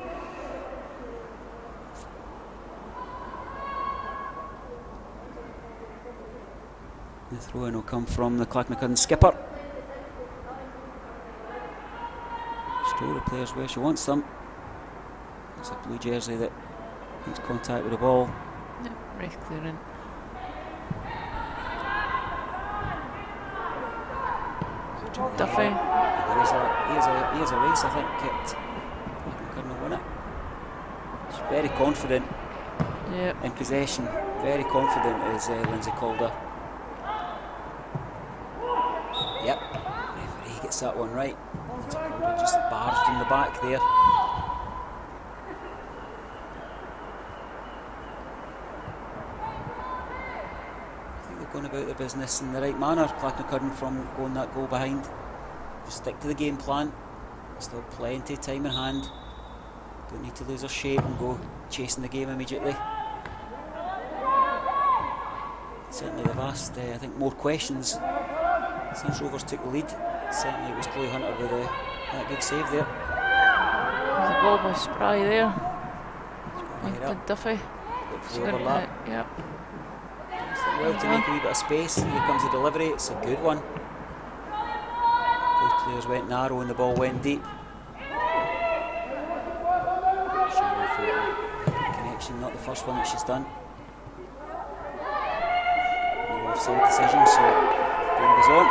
The throw-in will come from the Clachnacuddin skipper. Show the players where she wants them. It's a blue jersey that makes contact with the ball. Yep, Raith clearing. Duffy. Here's a race, I think. Clachnacuddin will win it. She's very confident in possession. Very confident is Lindsay Calder. Yep, referee gets that one right. Lindsay Calder just barged in the back there. Going about their business in the right manner. Clachnacuddin from going that goal behind. Just stick to the game plan. Still plenty of time in hand. Don't need to lose our shape and go chasing the game immediately. Certainly they've asked, I think, more questions since Rovers took the lead. Certainly it was Chloe Hunter with that good save there. There's a ball by Spry there. Right Duffy. Look for the overlap. Yep. Well to make a wee bit of space. Here comes the delivery. It's a good one. Both players went narrow and the ball went deep. Connection, not the first one that she's done. No offside decision, so game goes on.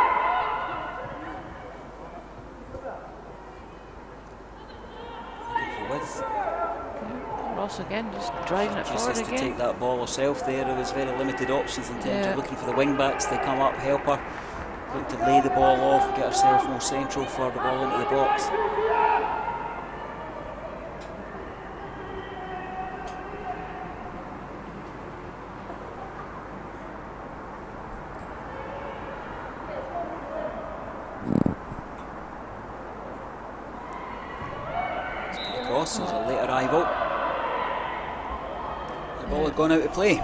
Looking for width. Ross again, just driving it forward again. To take that ball herself there. There was very limited options in terms of looking for the wing backs to come up, help her. Look to lay the ball off, get herself more central for the ball into the box. Cross, there's a late arrival. The ball had gone out of play.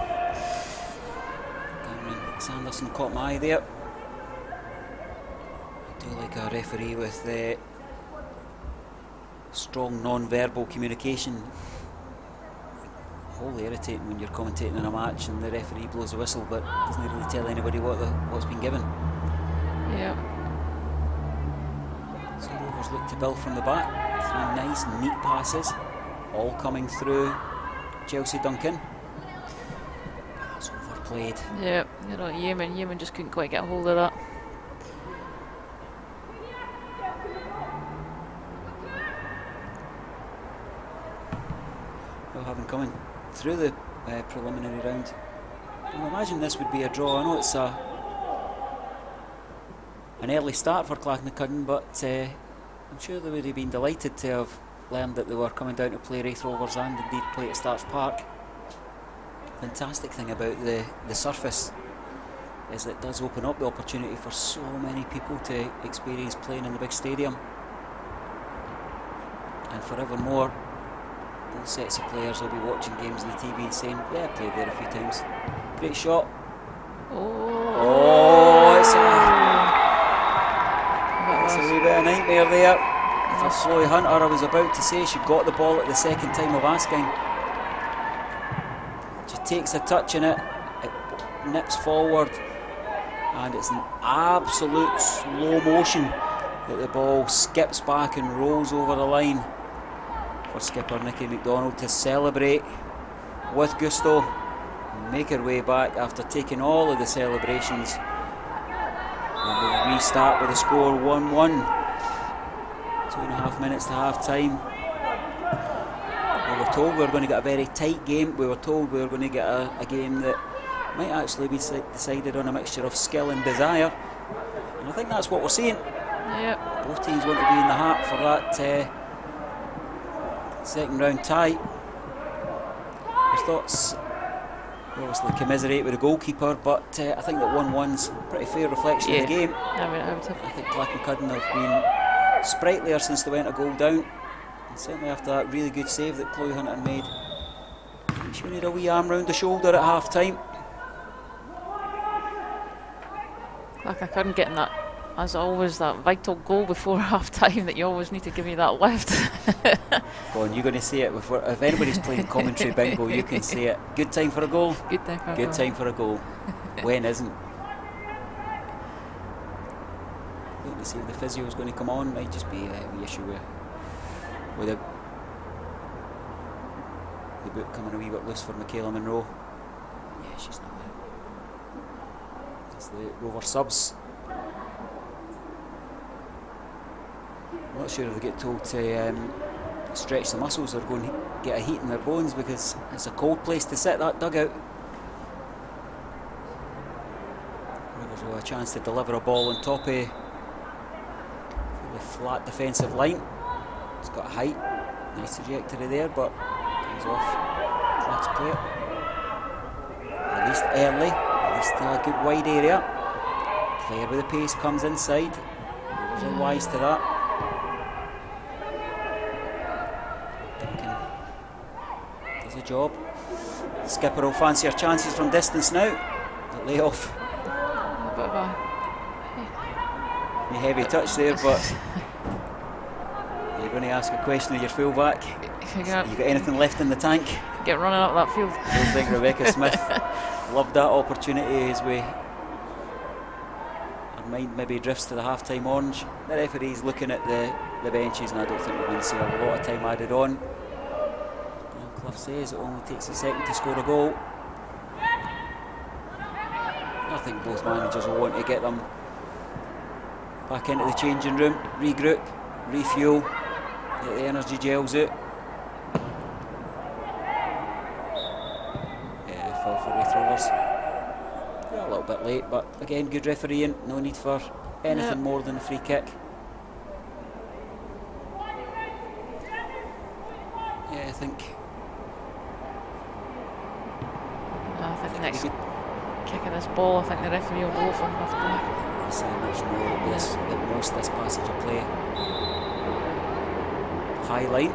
Cameron Sanderson caught my eye there. I do like a referee with strong non-verbal communication. Wholly irritating when you're commentating in a match and the referee blows a whistle but doesn't really tell anybody what's been given. Yeah. So Rovers look to build from the back. 3 nice, neat passes, all coming through Chelsea Duncan. That's overplayed. Yeah, you know, Yemen just couldn't quite get a hold of that. Well, having coming through the preliminary round, I can imagine this would be a draw. I know it's an early start for Clachnacuddin, but I'm sure they would have been delighted to have learned that they were coming down to play Raith Rovers and indeed play at Starks Park. Fantastic thing about the surface is that it does open up the opportunity for so many people to experience playing in the big stadium. And forevermore, both sets of players will be watching games on the TV and saying, yeah, I played there a few times. Great shot. Oh, it's a wee bit of a nightmare there for Chloe Hunter. I was about to say she got the ball at the second time of asking. She takes a touch in it, it nips forward, and it's an absolute slow motion that the ball skips back and rolls over the line for skipper Nikki McDonald to celebrate with gusto. make our way back after taking all of the celebrations. And we'll restart with a score 1-1. 2.5 minutes to half time. We were told we were going to get a very tight game. We were told we were going to get a game that might actually be decided on a mixture of skill and desire. And I think that's what we're seeing. Yep. Both teams want to be in the hat for that second round tie. His thoughts, obviously commiserate with the goalkeeper, but I think that 1-1's a pretty fair reflection of the game. I think Clachnacuddin have been sprightlier since they went a goal down. And certainly after that really good save that Chloe Hunter made. She need a wee arm round the shoulder at half time. Clachnacuddin getting that, as always, that vital goal before half time that you always need to give me that lift. Go on, you're going to see it. If anybody's playing commentary bingo, you can see it. Good time for a goal. Good time for a goal. Good time for a goal. When isn't? Waiting to see if the physio is going to come on. Might just be the issue with the boot coming a wee bit loose for Michaela Monroe. Yeah, she's not there. It's the Rover subs. I'm not sure if they get told to stretch the muscles or go and get a heat in their bones, because it's a cold place to sit, that dugout. Rovers will have a chance to deliver a ball on top of a fairly flat defensive line. It's got a height, nice trajectory there, but comes off. Let's play it. Released early, released to a good wide area. Player with the pace comes inside. Rovers are wise to that. A job. Skipper will fancy her chances from distance now. The layoff. A bit of a heavy touch there, but you're going to ask a question of your fullback. You got anything left in the tank? Get running up that field. I don't think Rebecca Smith loved that opportunity as her mind maybe drifts to the half-time orange. The referee's looking at the benches, and I don't think we're going to see a lot of time added on. Clough says it only takes a second to score a goal. I think both managers will want to get them back into the changing room, regroup, refuel, get the energy gels out. Yeah, foul for Raith Rovers. Yeah, a little bit late, but again, good refereeing. No need for anything more than a free kick. Yeah, I think next kick of this ball, I think the referee will blow for after that. I see much more at most this passage of play. High line.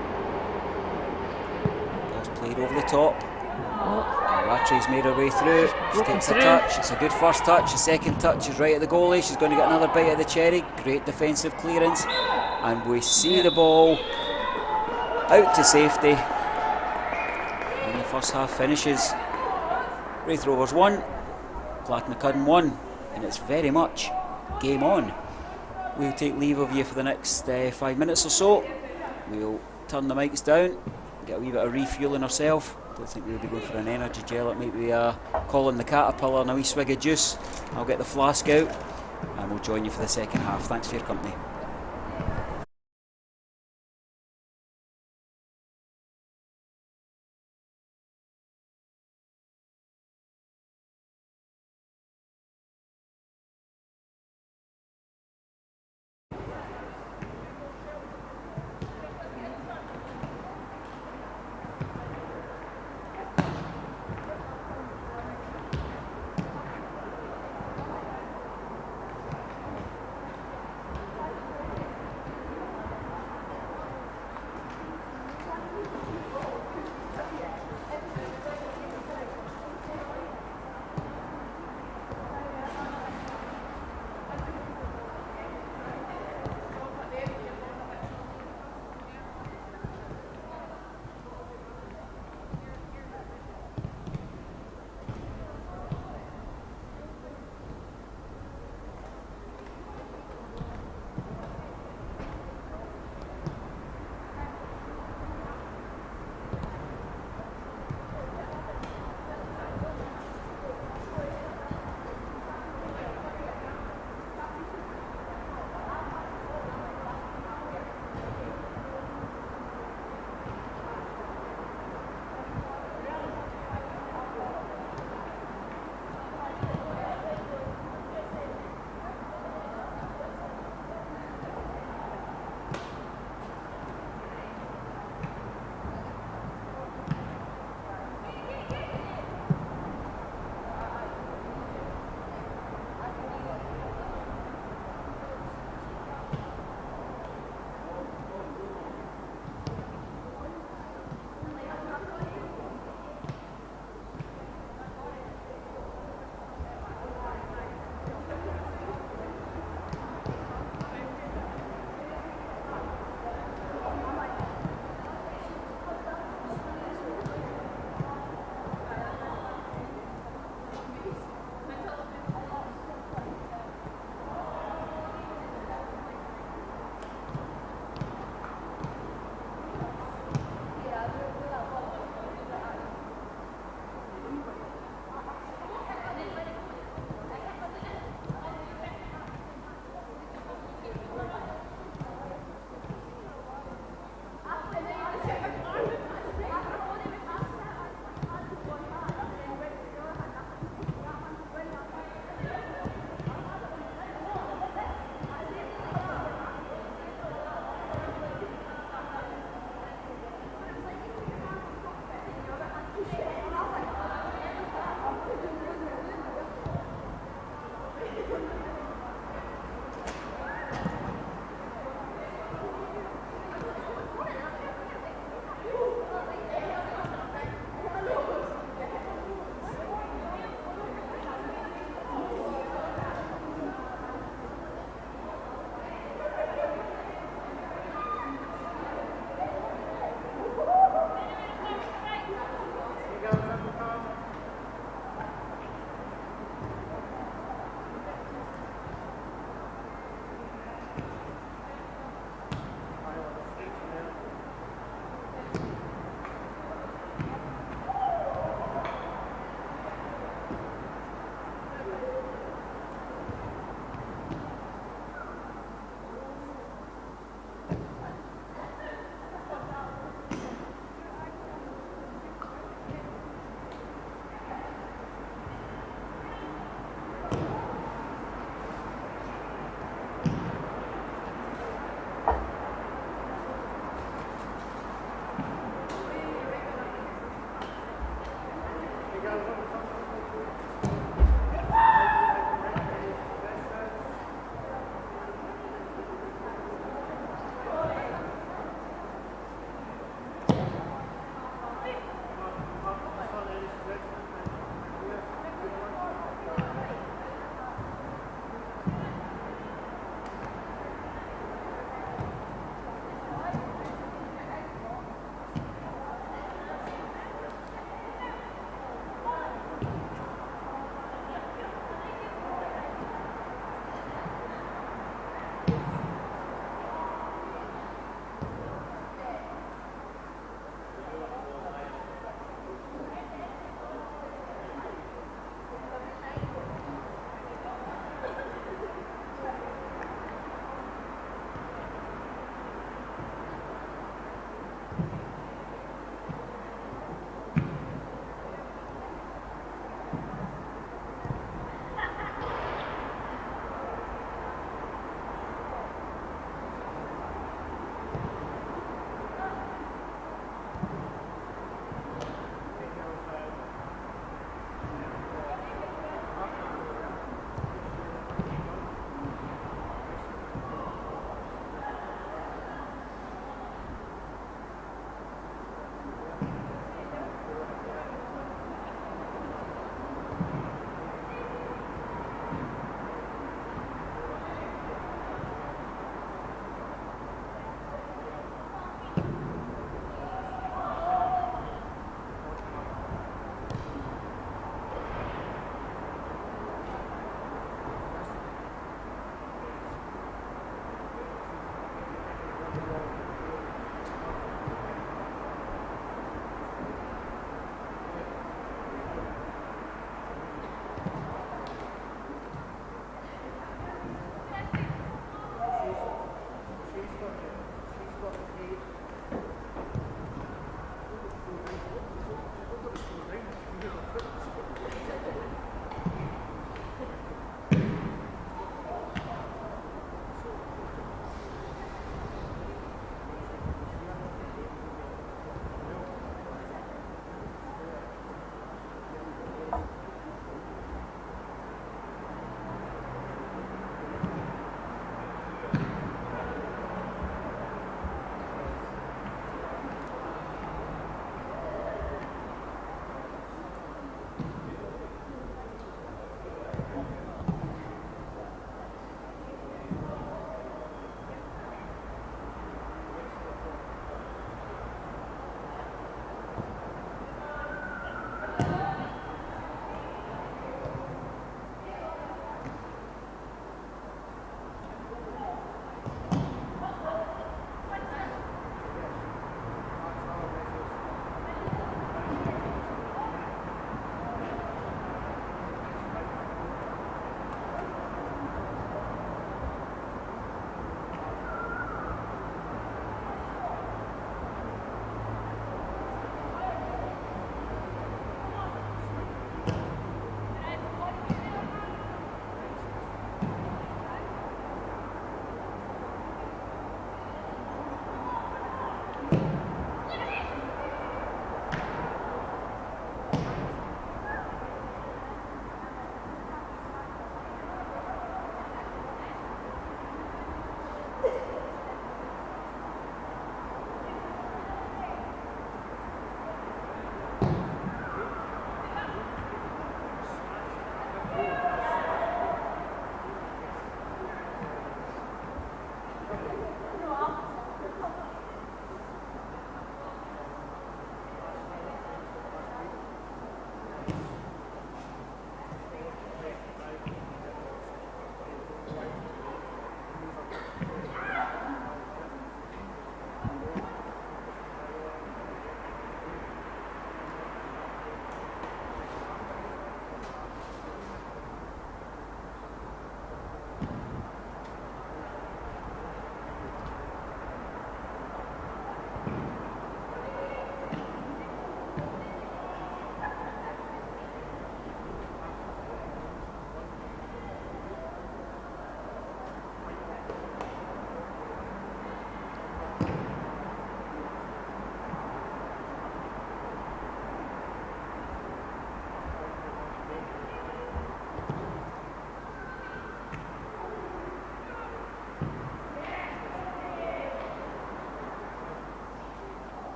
Ball's played over the top. Rattray's made her way through. She takes a touch. It's a good first touch. The second touch is right at the goalie. She's going to get another bite of the cherry. Great defensive clearance. And we see the ball out to safety. And the first half finishes. Raith Rovers 1, Clachnacuddin 1, and it's very much game on. We'll take leave of you for the next 5 minutes or so. We'll turn the mics down, get a wee bit of refueling ourselves. Don't think we'll be going for an energy gel. It might be calling the caterpillar and a wee swig of juice. I'll get the flask out and we'll join you for the second half. Thanks for your company.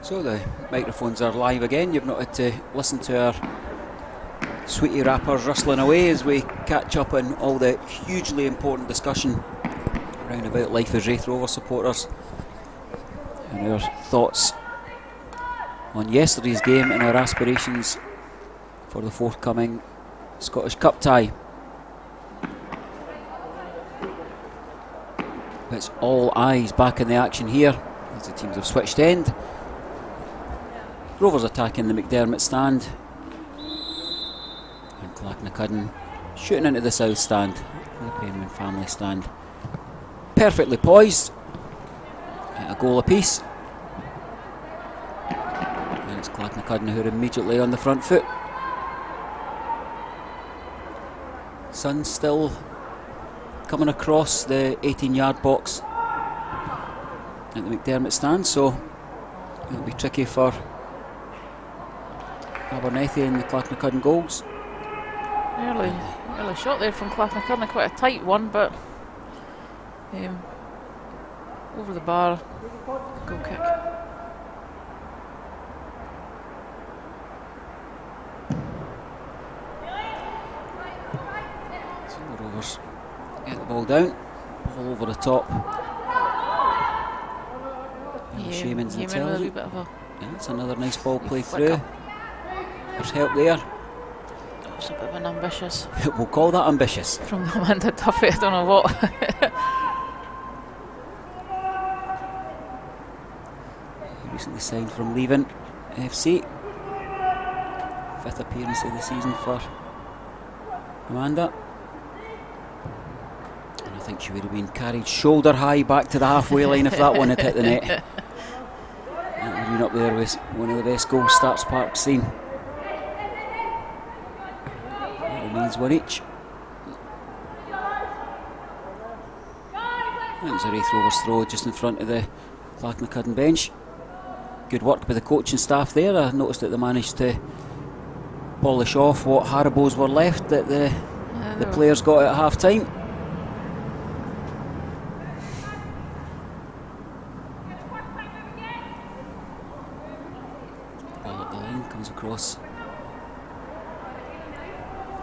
So the microphones are live again. You've not had to listen to our sweetie wrappers rustling away as we catch up on all the hugely important discussion around about life as Raith Rovers supporters and our thoughts on yesterday's game and our aspirations for the forthcoming Scottish Cup tie. It's all eyes back in the action here as the teams have switched end. Rovers attacking the McDermott stand and Clachnacuddin shooting into the south stand, the Penman family stand. Perfectly poised at a goal apiece, and it's Clachnacuddin who are immediately on the front foot. Sun still coming across the 18-yard box at the McDermott stand, so it'll be tricky for Abernethy and the Clachnacuddin goals. Early shot there from Clachnacuddin, quite a tight one, but over the bar, goal kick. So the Rovers get the ball down, ball over the top. Shaman's intelligent. Yeah, it's another nice ball played through. There's help there. It's a bit of an ambitious. We'll call that ambitious. From the Amanda Duffy, I don't know what. Recently signed from Leven FC. 5th appearance of the season for Amanda. And I think she would have been carried shoulder high back to the halfway line if that one had hit the net. That would have been up there with one of the best goal starts Park seen. Remains one each. That was a Raith Rovers throw just in front of the Clachnacuddin bench. Good work by the coaching staff there. I noticed that they managed to polish off what Haribos were left that the players got at half time. Ball up the line, comes across.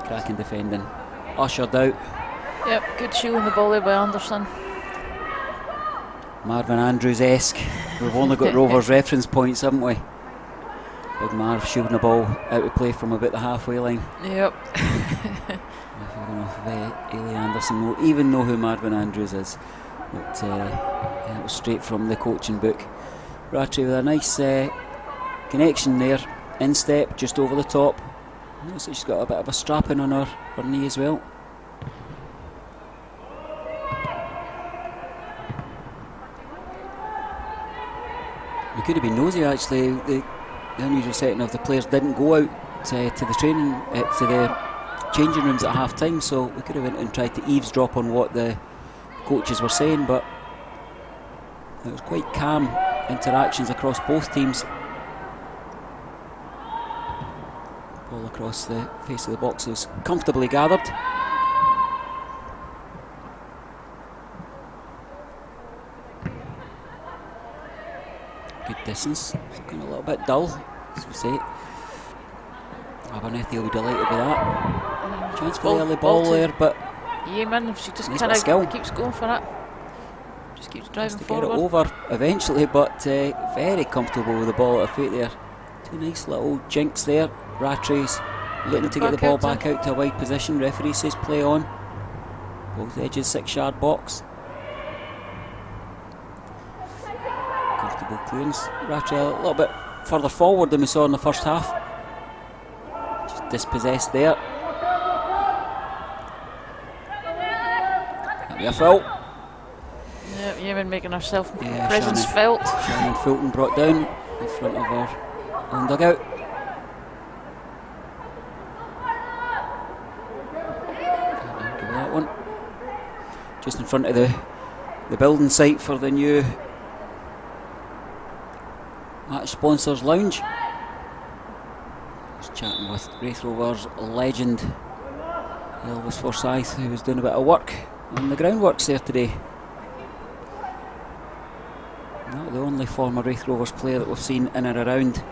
Cracking defending, ushered out. Yep, good shielding the ball there by Anderson. Marvin Andrews-esque. We've only got Rovers reference points, haven't we? Big Marv shielding the ball out of play from about the halfway line. Yep. I don't know if Ailey Anderson will even know who Marvin Andrews is, but yeah, it was straight from the coaching book. Rattray with a nice connection there, instep just over the top. Notice that she's got a bit of a strapping on her knee as well. We could have been nosy actually. The unusual setting of the players didn't go out to the training, to the changing rooms at half time, so we could have went and tried to eavesdrop on what the coaches were saying, but it was quite calm interactions across both teams. Ball across the face of the box is comfortably gathered. Good distance. It's going a little bit dull, as we say. Abernethy will be delighted with that. Chance for the early ball there, but Yeaman, if she just nice kind of keeps going for it, just keeps driving forward. Get it over eventually, but very comfortable with the ball at her feet there. Two nice little jinks there. Rattray's looking to get the ball back out to a wide position. Referee says play on. Both edges, 6-yard box. Comfortable clearance. Rattray a little bit further forward than we saw in the first half. Just dispossessed there. That'll be a foul. Yep, Yeaman making herself presence felt. Shannon Fulton brought down in front of her own dugout. That one just in front of the building site for the new match sponsors lounge. Just chatting with Raith Rovers legend Elvis Forsyth, who was doing a bit of work on the groundworks there today. Not the only only former Raith Rovers player that we've seen in and around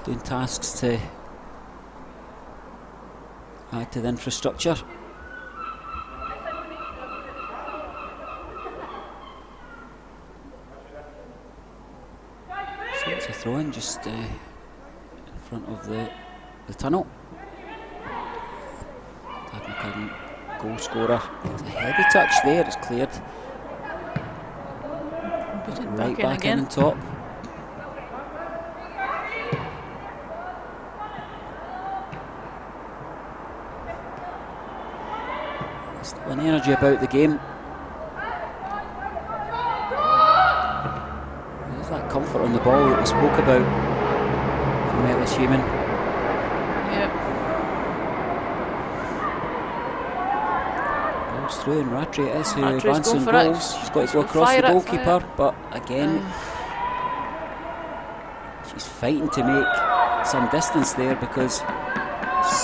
doing tasks to add to the infrastructure. So it's a throw in just in front of the tunnel. Clachnacuddin goal scorer. It's a heavy touch there, it's cleared. Right back in on top. Still an energy about the game. There's that comfort on the ball that we spoke about from Ellis Human. Yep. Ball's through and Rattray it is who Rattray's advances going for goals. it. She's got to go She'll across the fire it, goalkeeper, fire. but again she's fighting to make some distance there because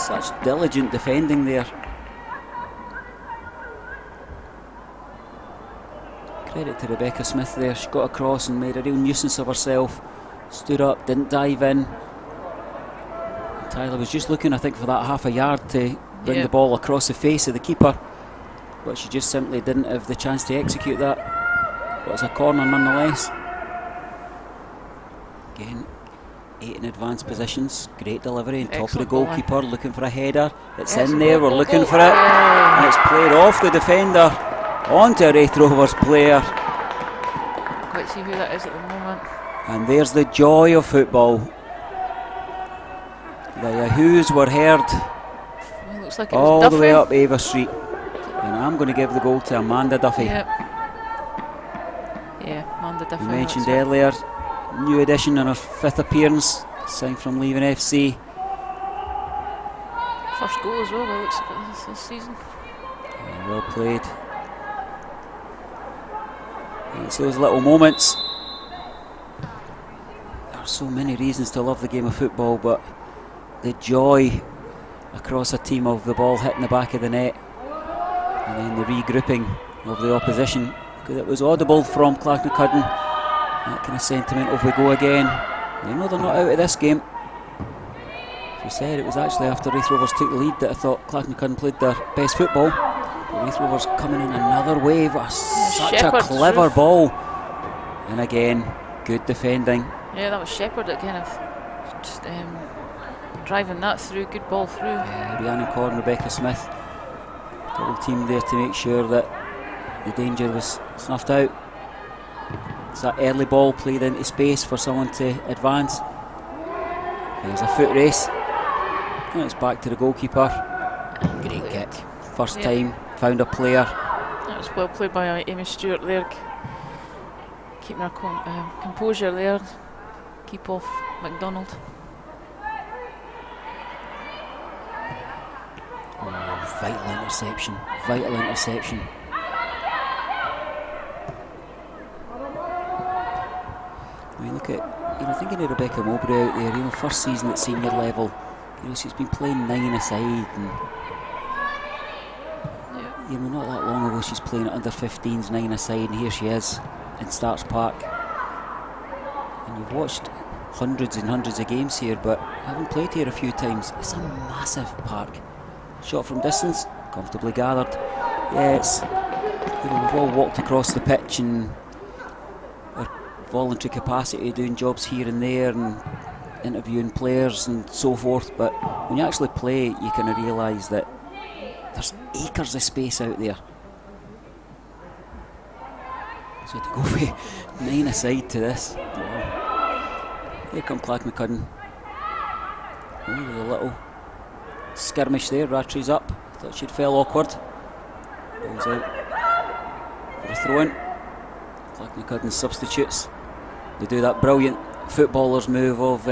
such diligent defending there. Credit to Rebecca Smith there. She got across and made a real nuisance of herself. Stood up, didn't dive in. Tyler was just looking, I think, for that half a yard to bring the ball across the face of the keeper, but she just simply didn't have the chance to execute that. But it's a corner nonetheless. Again, 8 in advanced positions. Great delivery on top of the goalkeeper, looking for a header. It's in there, we're looking for it, and it's played off the defender onto a Raith Rovers player. Quite see who that is at the moment. And there's the joy of football. The Yahoos were heard Looks like it all was the way Duffy. up Ava Street. And I'm going to give the goal to Amanda Duffy. Yep. Yeah, Amanda Duffy. You mentioned earlier, new addition on her 5th appearance, signed from Leaving FC. First goal as well, by the looks of it this season. Yeah, well played. And it's those little moments. There are so many reasons to love the game of football, but the joy across a team of the ball hitting the back of the net and then the regrouping of the opposition, because it was audible from Clachnacuddin, that kind of sentiment of we go again. You know they're not out of this game. As we said, it was actually after Raith Rovers took the lead that I thought Clachnacuddin played their best football. But Raith Rovers coming in another wave, such a clever ball, and again good defending. Yeah, that was Shepherd that kind of just driving that through, good ball through. Yeah, Rhiannon Corr and Rebecca Smith, double team there to make sure that the danger was snuffed out. It's that early ball played into space for someone to advance. There's a foot race, and it's back to the goalkeeper. Great kick, first time, found a player. That was well played by Amy Stewart there, keeping her composure there, keep off McDonald. Oh, vital interception, vital interception. I mean, look at, thinking of Rebecca Mowbray out there, first season at senior level, she's been playing 9 aside, and not that long ago she's playing at under 15s 9 aside, and here she is in Starks Park. And you've watched hundreds and hundreds of games here, but having played here a few times, it's a massive park. Shot from distance, comfortably gathered. Yeah, it's, we've all walked across the pitch and our voluntary capacity doing jobs here and there and interviewing players and so forth, but when you actually play, you kind of realise that there's acres of space out there. So to go for 9 aside to this, wow. Here come Clachnacuddin. Oh, there's a little skirmish there. Rattray's up. Thought she'd fell awkward. Ball's out for a throw in. Clachnacuddin substitutes. They do that brilliant footballers move of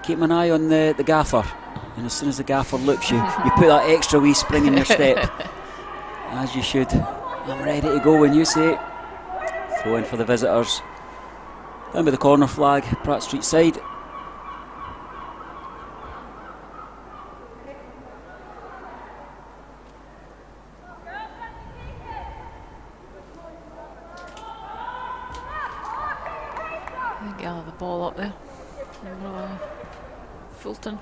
keep an eye on the gaffer, and as soon as the gaffer looks, you put that extra wee spring in your step, as you should. I'm ready to go when you say it. Throw in for the visitors. Down by the corner flag, Pratt Street side. gather the ball up there. Fulton.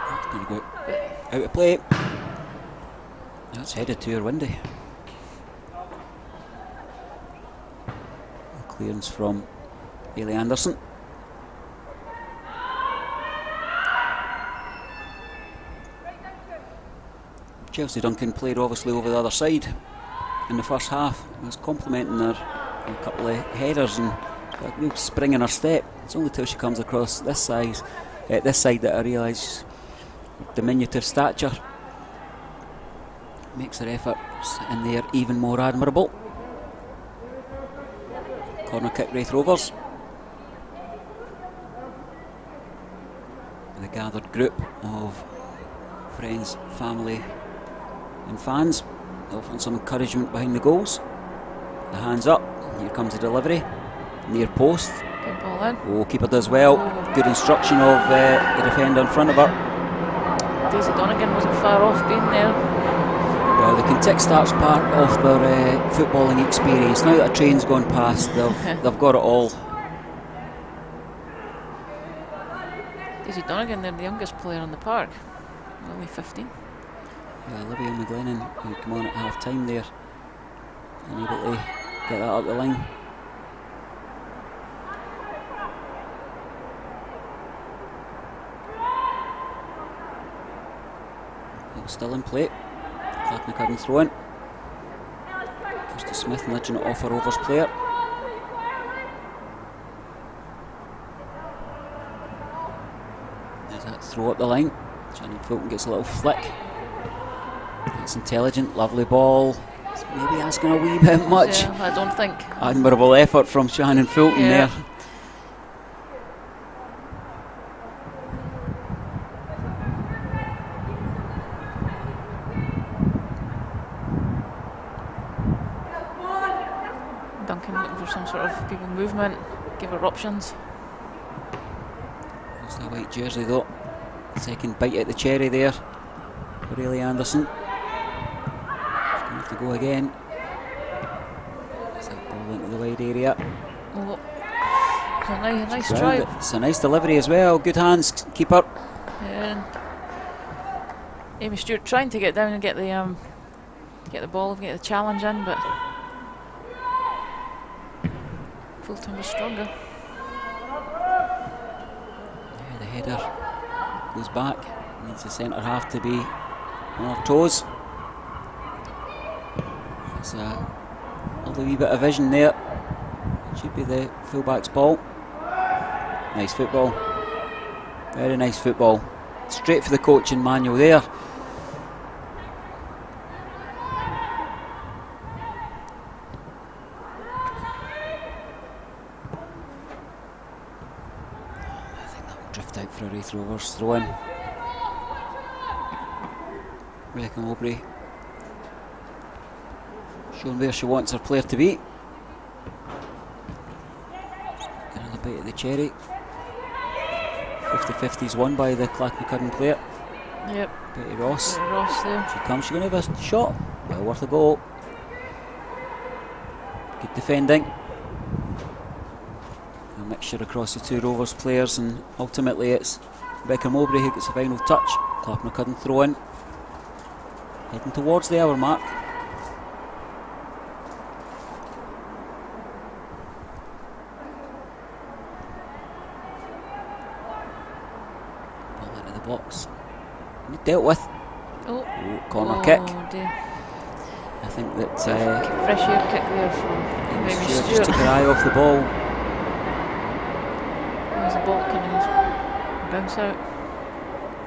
That's going to go out of play. That's headed to Irwindy. Clearance from Bailey Anderson. Chelsea Duncan played obviously over the other side in the first half. He was complimenting her on a couple of headers and got a real spring in her step. It's only till she comes across this side that I realise diminutive stature makes her efforts in there even more admirable. Corner kick, Raith Rovers. The gathered group of friends, family and fans offering some encouragement behind the goals. The hands up, here comes the delivery, near post. Good ball in. Oh, keeper does well. Good instruction of the defender in front of her. Daisy Donegan wasn't far off being there. Well, they can tick starts part of their footballing experience. Now that a train's gone past, they've got it all. Daisy Donegan, they're the youngest player on the park, only 15. Yeah, Olivia McGlennon, who came on at half time there, and able to get that up the line. Still in play. Clachnacuddin throw in. Kirsty Smith nudging it off her Rovers player. There's that throw up the line. Shannon Fulton gets a little flick. That's intelligent, lovely ball. It's maybe asking a wee bit much. Yeah, I don't think. Admirable effort from Shannon Fulton there. Duncan looking for some sort of people movement, give her options. That's the white jersey though. Second bite at the cherry there for Bailey Anderson. She's going to have to go again. That's that ball into the wide area. Oh, it's a nice try. It's a nice delivery as well. Good hands, keeper. And Amy Stewart trying to get down and get the ball, get the challenge in, but Fulton was stronger. Yeah, the header goes back. Needs the centre half to be on her toes. It's a lovely wee bit of vision there. Should be the fullback's ball. Nice football. Very nice football. Straight for the coaching manual there. Drift out for a Raith Rovers throw in. Rebecca Mowbray showing where she wants her player to be. Another bite of the cherry. 50-50's won by the Clachnacuddin player. Yep. Betty Ross. Betty Ross there. She comes, she's going to have a shot. Well worth a goal. Good defending. A mixture across the two Rovers players, and ultimately it's Rebecca Mowbray who gets the final touch. Clachnacuddin throw in. Heading towards the hour mark. Ball into the box. Dealt with. Oh, corner kick. Dear. I think that fresh air kick there from Amy Stewart. Just took her eye off the ball. There's the ball can bounce out.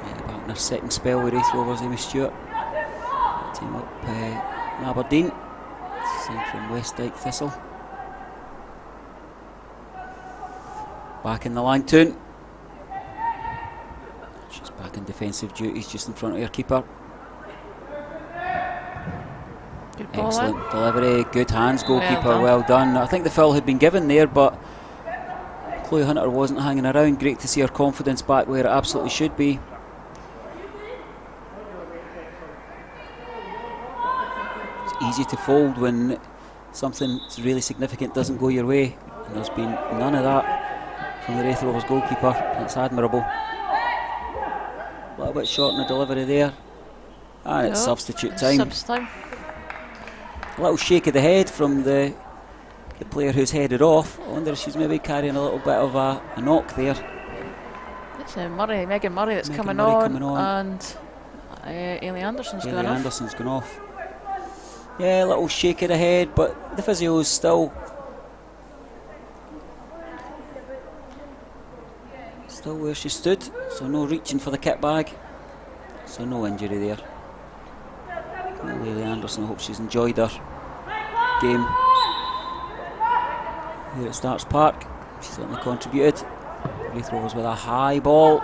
Yeah, back in her second spell with Raith Rovers, Amy Stewart. Team up in Aberdeen. Signed from West Dyke Thistle. Back in the Langtoon. She's back in defensive duties just in front of her keeper. Good ball. Excellent delivery, good hands, goalkeeper, well done. I think the foul had been given there, but Chloe Hunter wasn't hanging around. Great to see her confidence back where it absolutely should be. It's easy to fold when something really significant doesn't go your way. And there's been none of that from the Raith Rovers goalkeeper. That's admirable. A little bit short in the delivery there. And it's substitute time. Subs time. A little shake of the head from the player who's headed off. I wonder if she's maybe carrying a little bit of a knock there. It's Megan Murray that's coming on, and Ailey Anderson's gone off. Anderson's gone off. Yeah, a little shake of the head, but the physio's still where she stood, so no reaching for the kit bag, so no injury there. Ailey Anderson, I hope she's enjoyed her game here at Starks Park. She certainly contributed. Raith Rovers with a high ball.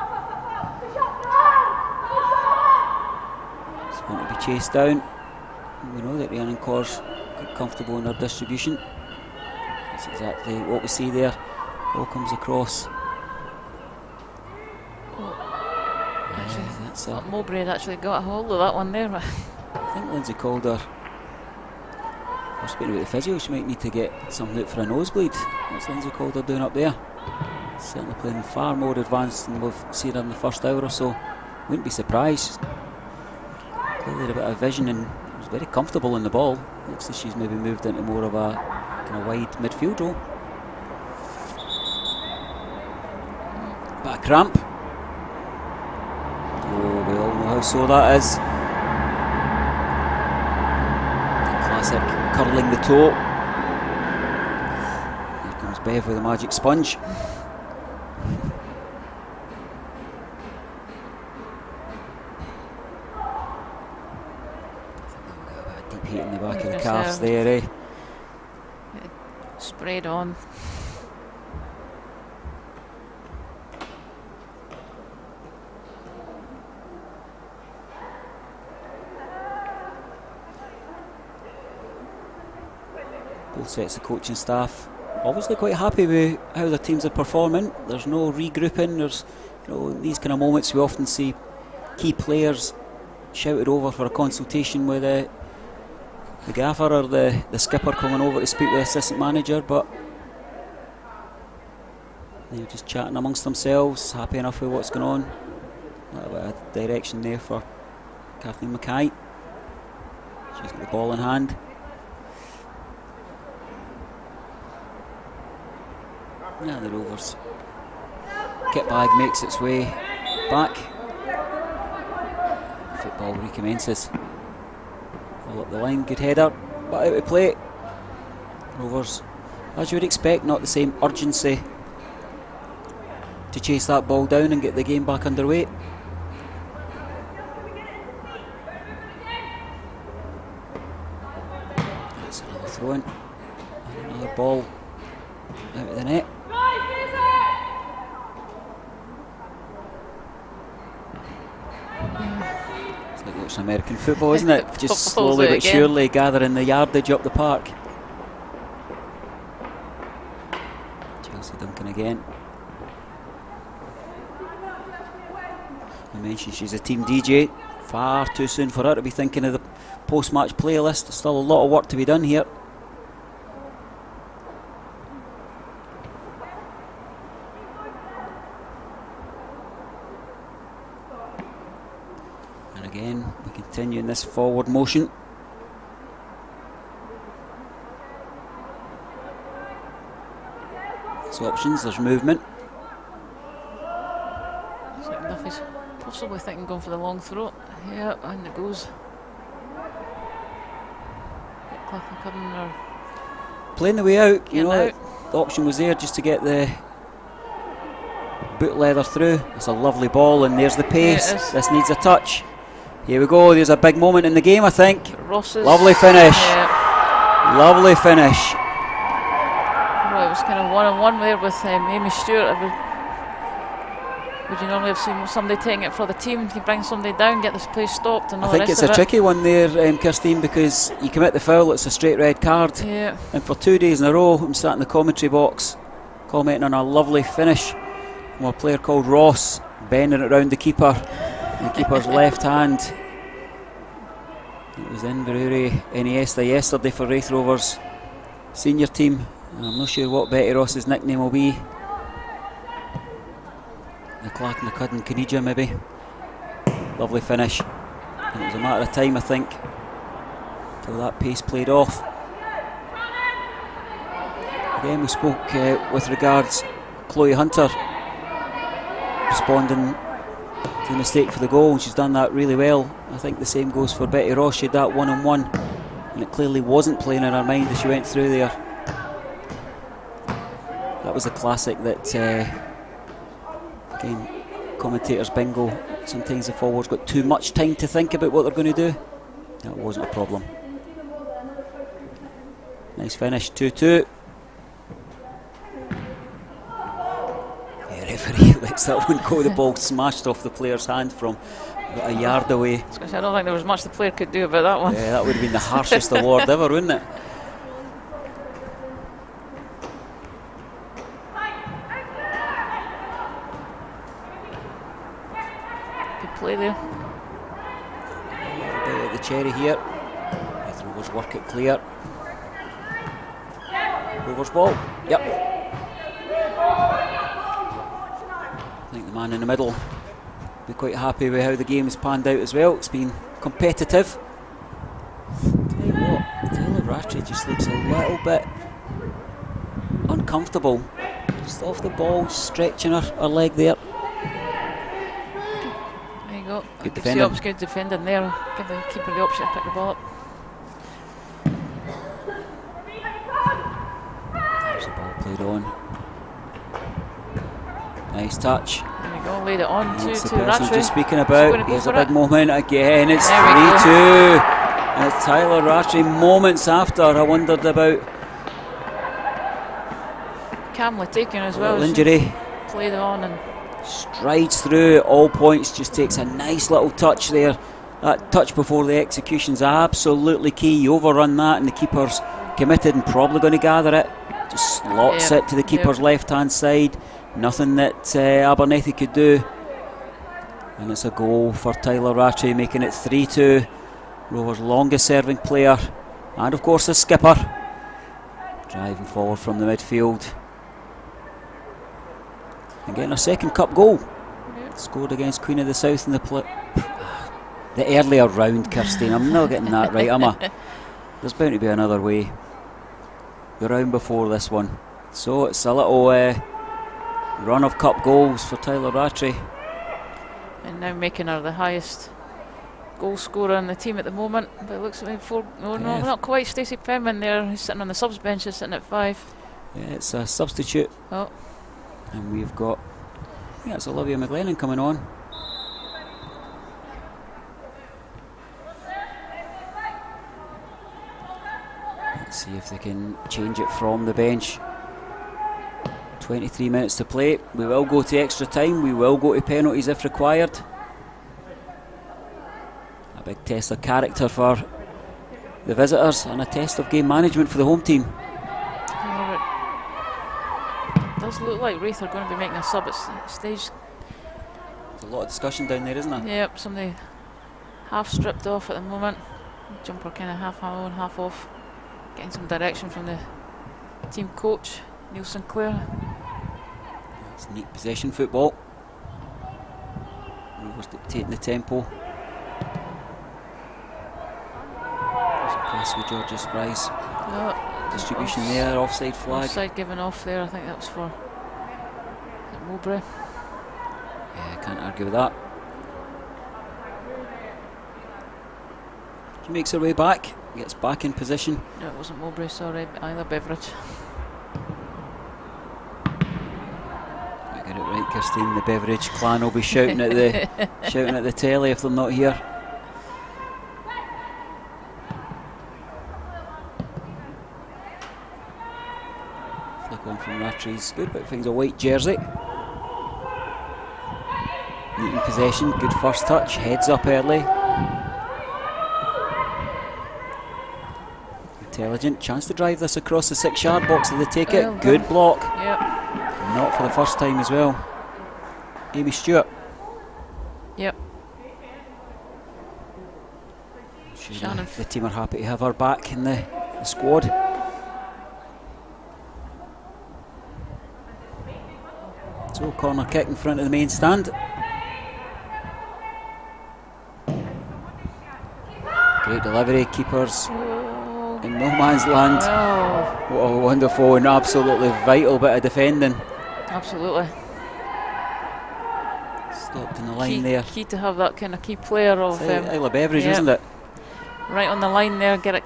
It's going to be chased down. We know that Rhiannon Corr's quite comfortable in her distribution. That's exactly what we see there. Ball comes across. Mowbray had actually got a hold of that one there. I think Lindsay Calder, we're speaking about the physio, she might need to get something out for a nosebleed. What's Lindsay Calder doing up there? Certainly playing far more advanced than we've seen her in the first hour or so. Wouldn't be surprised. Clearly had a bit of vision and was very comfortable in the ball. Looks like she's maybe moved into more of a kind of wide midfield role. Bit of cramp. Oh, we all know how sore that is. The classic curling the toe. Here comes Bev with a magic sponge. Deep heat in the back of the calves there, eh? Sprayed on. Both sets of coaching staff obviously quite happy with how their teams are performing. There's no regrouping. There's, in these kind of moments we often see key players shouted over for a consultation with the gaffer or the skipper coming over to speak with the assistant manager, but they're just chatting amongst themselves, happy enough with what's going on. A little bit of direction there for Kathleen Mackay. She's got the ball in hand. Now the Rovers kit bag makes its way back. Football recommences. All up the line, good header, but out of play. Rovers, as you would expect, not the same urgency to chase that ball down and get the game back underway. That's another throw in. And another ball out of the net. It's like watching American football, isn't it? Just slowly but surely gathering the yardage up the park. Chelsea Duncan again. I mentioned she's a team DJ. Far too soon for her to be thinking of the post-match playlist. There's still a lot of work to be done here. Again, we continue in this forward motion. There's options, there's movement. Duffy's possibly thinking going for the long throw. Yeah, and it goes. Clachnacuddin are playing the way out, the option was there just to get the boot leather through. It's a lovely ball and there's the pace. Yeah, this needs a touch. Here we go, there's a big moment in the game, I think. Ross's lovely finish. Yeah. Lovely finish. Well, it was kind of one-on-one there with Amy Stewart. Would you normally have seen somebody taking it for the team? You bring somebody down, get this play stopped, and all the rest of it. I think it's a tricky one there, Kirstine, because you commit the foul, it's a straight red card. Yeah. And for 2 days in a row, I'm sat in the commentary box commenting on a lovely finish from a player called Ross, bending it around the keeper. The keeper's left hand. It was in Inverurie Iniesta yesterday for Raith Rovers senior team, I'm not sure what Betty Ross's nickname will be. The Clachnacuddin Canija maybe. Lovely finish. And it was a matter of time, I think, till that pace played off. Again, we spoke with regards Chloe Hunter responding to the mistake for the goal, and she's done that really well. I think the same goes for Betty Ross. She had that one-on-one, and it clearly wasn't playing in her mind as she went through there. That was a classic that, again, commentators bingo. Sometimes the forwards got too much time to think about what they're going to do. That wasn't a problem. Nice finish, 2-2. Referee lets that one go. The ball smashed off the player's hand from about a yard away. I don't think there was much the player could do about that one. Yeah, that would have been the harshest award ever, wouldn't it? Good play there. A little bit at the cherry here. Raith Rovers work it clear. Rovers ball. Yep. I think the man in the middle will be quite happy with how the game's panned out as well. It's been competitive. Tell you what, Taylor Rattray just looks a little bit uncomfortable. Just off the ball, stretching her leg there. There you go. Good defending. Good defending there. Give the keeper the option to pick the ball up. There's the ball played on. Nice touch. There we go, laid it on to Rattray. Rattray. Just speaking about, here's a big moment again. It's 3-2. And it's Tyler Rattray moments after. I wondered about Camley taking as well. Injury. Played on and strides through at all points. Just takes a nice little touch there. That touch before the execution's absolutely key. You overrun that and the keeper's committed and probably going to gather it. Just slots it to the keeper's left hand side. Nothing that Abernethy could do. And it's a goal for Tyler Rattray, making it 3-2. Rovers' longest serving player, and of course the skipper, driving forward from the midfield and getting a second cup goal. Scored against Queen of the South in the earlier round, Kirstine. I'm not getting that right, am I? There's bound to be another way. The round before this one. So it's a little run of cup goals for Tyler Rattray. And now making her the highest goal scorer in the team at the moment. But it looks like no, not quite. Stacey Penman there, who's sitting on the subs bench, is sitting at 5. Yeah, it's a substitute. Oh. And we've got, it's Olivia McLennan coming on. Let's see if they can change it from the bench. 23 minutes to play. We will go to extra time. We will go to penalties if required. A big test of character for the visitors and a test of game management for the home team. It does look like Raith are going to be making a sub at stage. There's a lot of discussion down there, isn't there? Yep, somebody half stripped off at the moment. Jumper kind of half on, half off. Getting some direction from the team coach, Neil Sinclair. It's neat possession football. Rovers dictating the tempo. There's a press with Georgia Spry's distribution there, offside flag. Offside given off there, I think that was for Mowbray. Yeah, can't argue with that. She makes her way back, gets back in position. No, it wasn't Mowbray, sorry, either Beveridge. Get it right, Kirstine. The Beveridge clan will be shouting at the shouting at the telly if they're not here. Flick on from Rattray's good, but finds a white jersey. Neat in possession, good first touch, heads up early. Intelligent, chance to drive this across the 6-yard box. Did they take it? Good block. Yep. Not for the first time as well. Amy Stewart. Yep. The team are happy to have her back in the squad. So corner kick in front of the main stand. Great delivery, keepers in no man's land. What a wonderful and absolutely vital bit of defending. Absolutely. Stopped in the line there. Key to have that kind of key player of Isla Beveridge, isn't it? Right on the line there, get it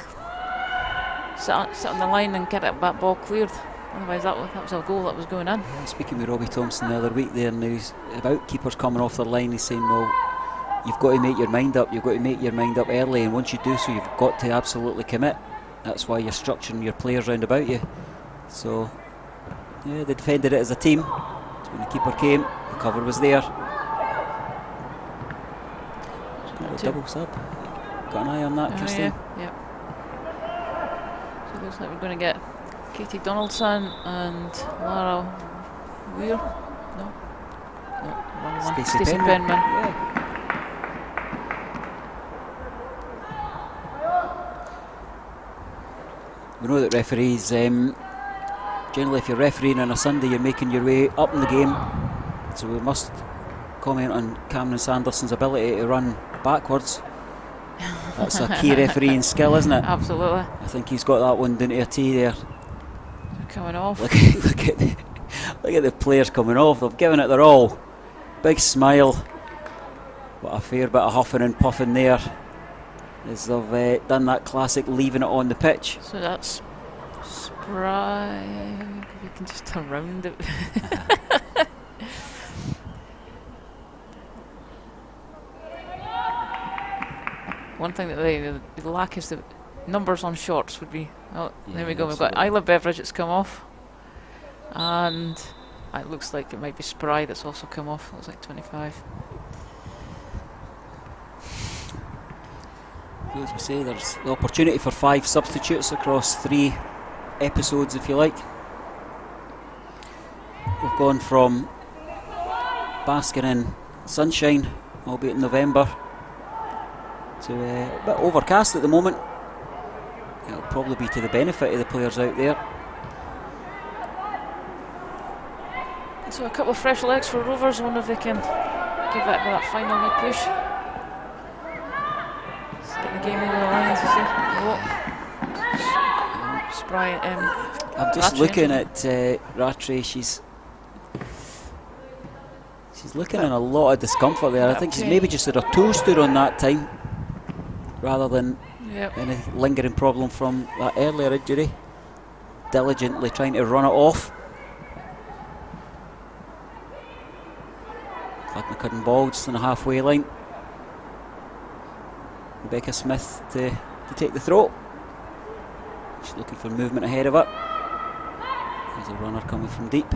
sit on the line and get that ball cleared. Otherwise that was a goal that was going in. Speaking with Robbie Thompson the other week there, now he's about keepers coming off the line. He's saying, well, you've got to make your mind up. You've got to make your mind up early, and once you do so, you've got to absolutely commit. That's why you're structuring your players round about you. So, yeah, they defended it as a team. So when the keeper came, the cover was there. Double sub. Got an eye on that, Christine? Yeah. So it looks like we're going to get Katie Donaldson and Lara Weir. No, wrong one. Stacey Penman. Yeah. We know that referees, generally if you're refereeing on a Sunday, you're making your way up in the game. So we must comment on Cameron Sanderson's ability to run backwards. That's a key refereeing skill, isn't it? Absolutely. I think he's got that one down to a T there. They're coming off. Look at the players coming off. They've given it their all. Big smile. But a fair bit of huffing and puffing there, as they've done that classic leaving it on the pitch. So that's spry. You can just turn around it. One thing that they lack is the numbers on shorts would be. Oh, yeah, there we go. We've got Isla Beveridge that's come off, and it looks like it might be Spry that's also come off. Looks like 25. As we say, there's the opportunity for 5 substitutes across 3 episodes, if you like. We've gone from basking in sunshine, albeit in November, to a bit overcast at the moment. It'll probably be to the benefit of the players out there. So a couple of fresh legs for Rovers. I wonder if they can give that final wee push. Get the game over the line, as you say. Spry. I'm just Rattray, looking at Rattray. She's looking in a lot of discomfort there. I think she's maybe just had her toe stood on that time, rather than any lingering problem from that earlier injury. Diligently trying to run it off. Clachnacuddin ball just on the halfway line. Rebecca Smith to take the throw. She's looking for movement ahead of it. There's a runner coming from deep.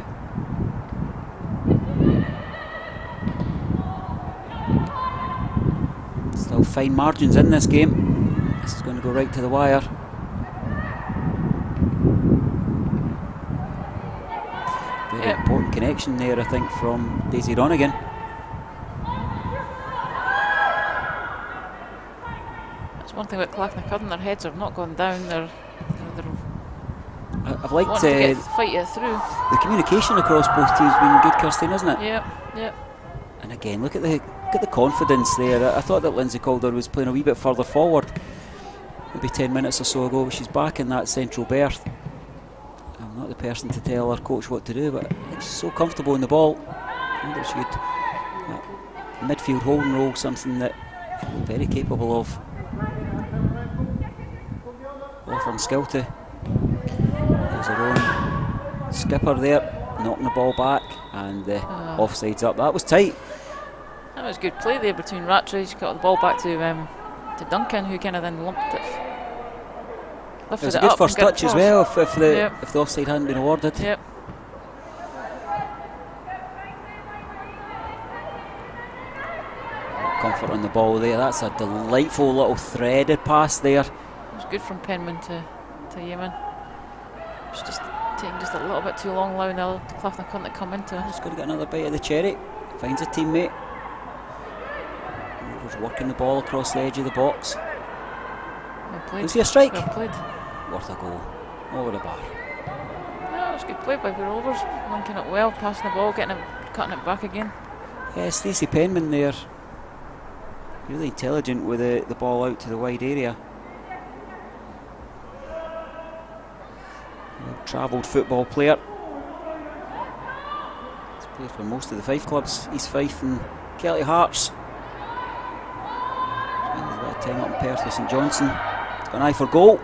Still fine margins in this game. This is going to go right to the wire. Very important connection there, I think, from Daisy Ronigan. One thing about Clachnacuddin, their heads have not gone down. They're I've liked to fight it through. The communication across both teams been good, Kirsten, isn't it? Yep. And again, look at the confidence there. I thought that Lindsay Calder was playing a wee bit further forward, maybe 10 minutes or so ago. She's back in that central berth. I'm not the person to tell our coach what to do, but she's so comfortable in the ball. I wonder if she could midfield holding role, something that she's very capable of. From Skilty. There's her own skipper there, knocking the ball back, and offsides up. That was tight. That was good play there between Rattray. She got the ball back to Duncan, who kind of then lumped it. It was a good first touch as well, if the offside hadn't been awarded. Yep. Comfort on the ball there. That's a delightful little threaded pass there. Good from Penman to Yemen. It's just taking just a little bit too long, allowing the Clachnacuddin to come into it. Just got to get another bite of the cherry. Finds a teammate. Rovers working the ball across the edge of the box. Well played. Was he a strike? Well played. Worth a goal. Over the bar. Yeah, it was good play by the Rovers. Linking it well, passing the ball, getting it cutting it back again. Yeah, Stacey Penman there, really intelligent with the ball out to the wide area. Travelled football player. He's played for most of the Fife clubs, East Fife and Kelty Hearts. Spent a lot of time up in Perth with St Johnson. He's got an eye for goal.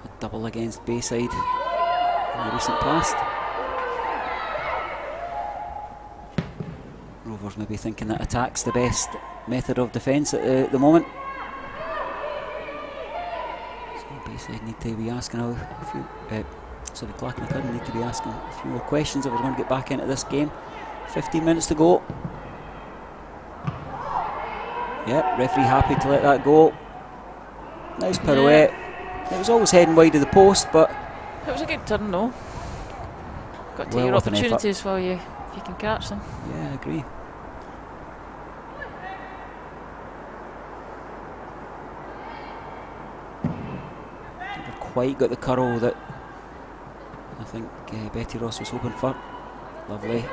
A double against Bayside in the recent past. Rovers maybe thinking that attack's the best method of defence at the moment. Bayside need to be asking Clachnacuddin need to be asking a few more questions if we're going to get back into this game. 15 minutes to go. Yep, referee happy to let that go. Nice pirouette. Yeah. It was always heading wide of the post, but it was a good turn though. Got to take your opportunities while if you can catch them. Yeah, I agree. Quite got the curl that I think Betty Ross was hoping for. Lovely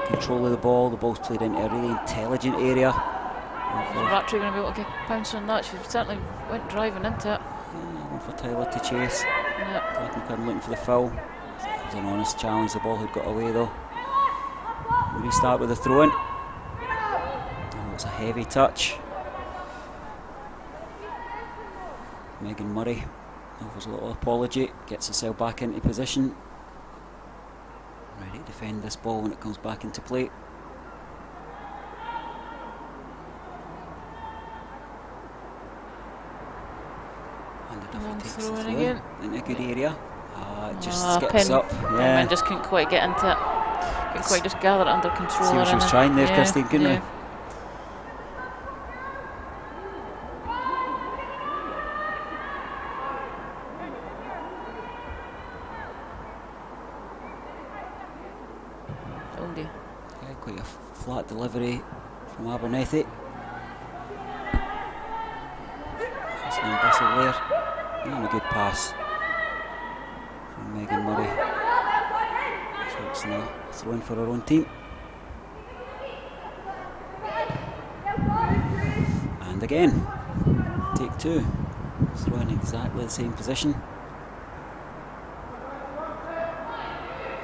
control of the ball. The ball's played into a really intelligent area. Is Rattray going to be able to pounce on that? She certainly went driving into it. Yeah, one for Tyler to chase. Yep. Clachnacuddin looking for the foul. It was an honest challenge. The ball had got away though. We restart with the throw-in. Oh, it's a heavy touch. Megan Murray offers a little apology, gets herself back into position, ready to defend this ball when it comes back into play. And the Duffy takes the throw in a good area. It just skips up. Yeah, and just couldn't quite get into it. Couldn't quite just gather it under control. See what she was trying there, Christine, couldn't we? Quite a flat delivery from Abernethy. Hustling and bustle there. And a good pass from Megan Murray. Takes the throw in for her own team. And again, take two. Throw in exactly the same position.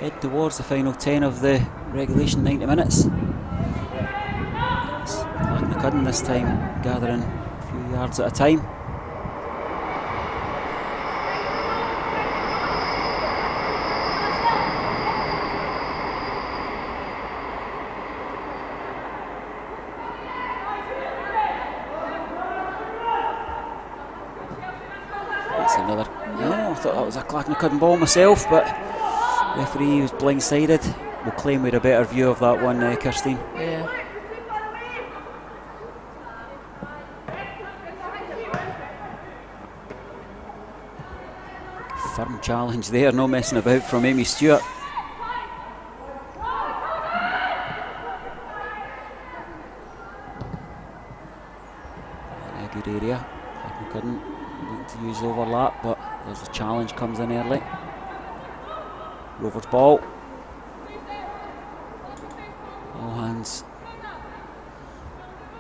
Head towards the final 10 of the regulation 90 minutes. Clachnacuddin this time gathering a few yards at a time. That's another. Yeah, I thought that was a Clachnacuddin ball myself, but referee was blindsided. We'll claim we had a better view of that one, Kirstine. Yeah. Firm challenge there, no messing about from Amy Stewart. A good area. We couldn't want to use overlap, but there's a challenge comes in early. Rovers ball. All hands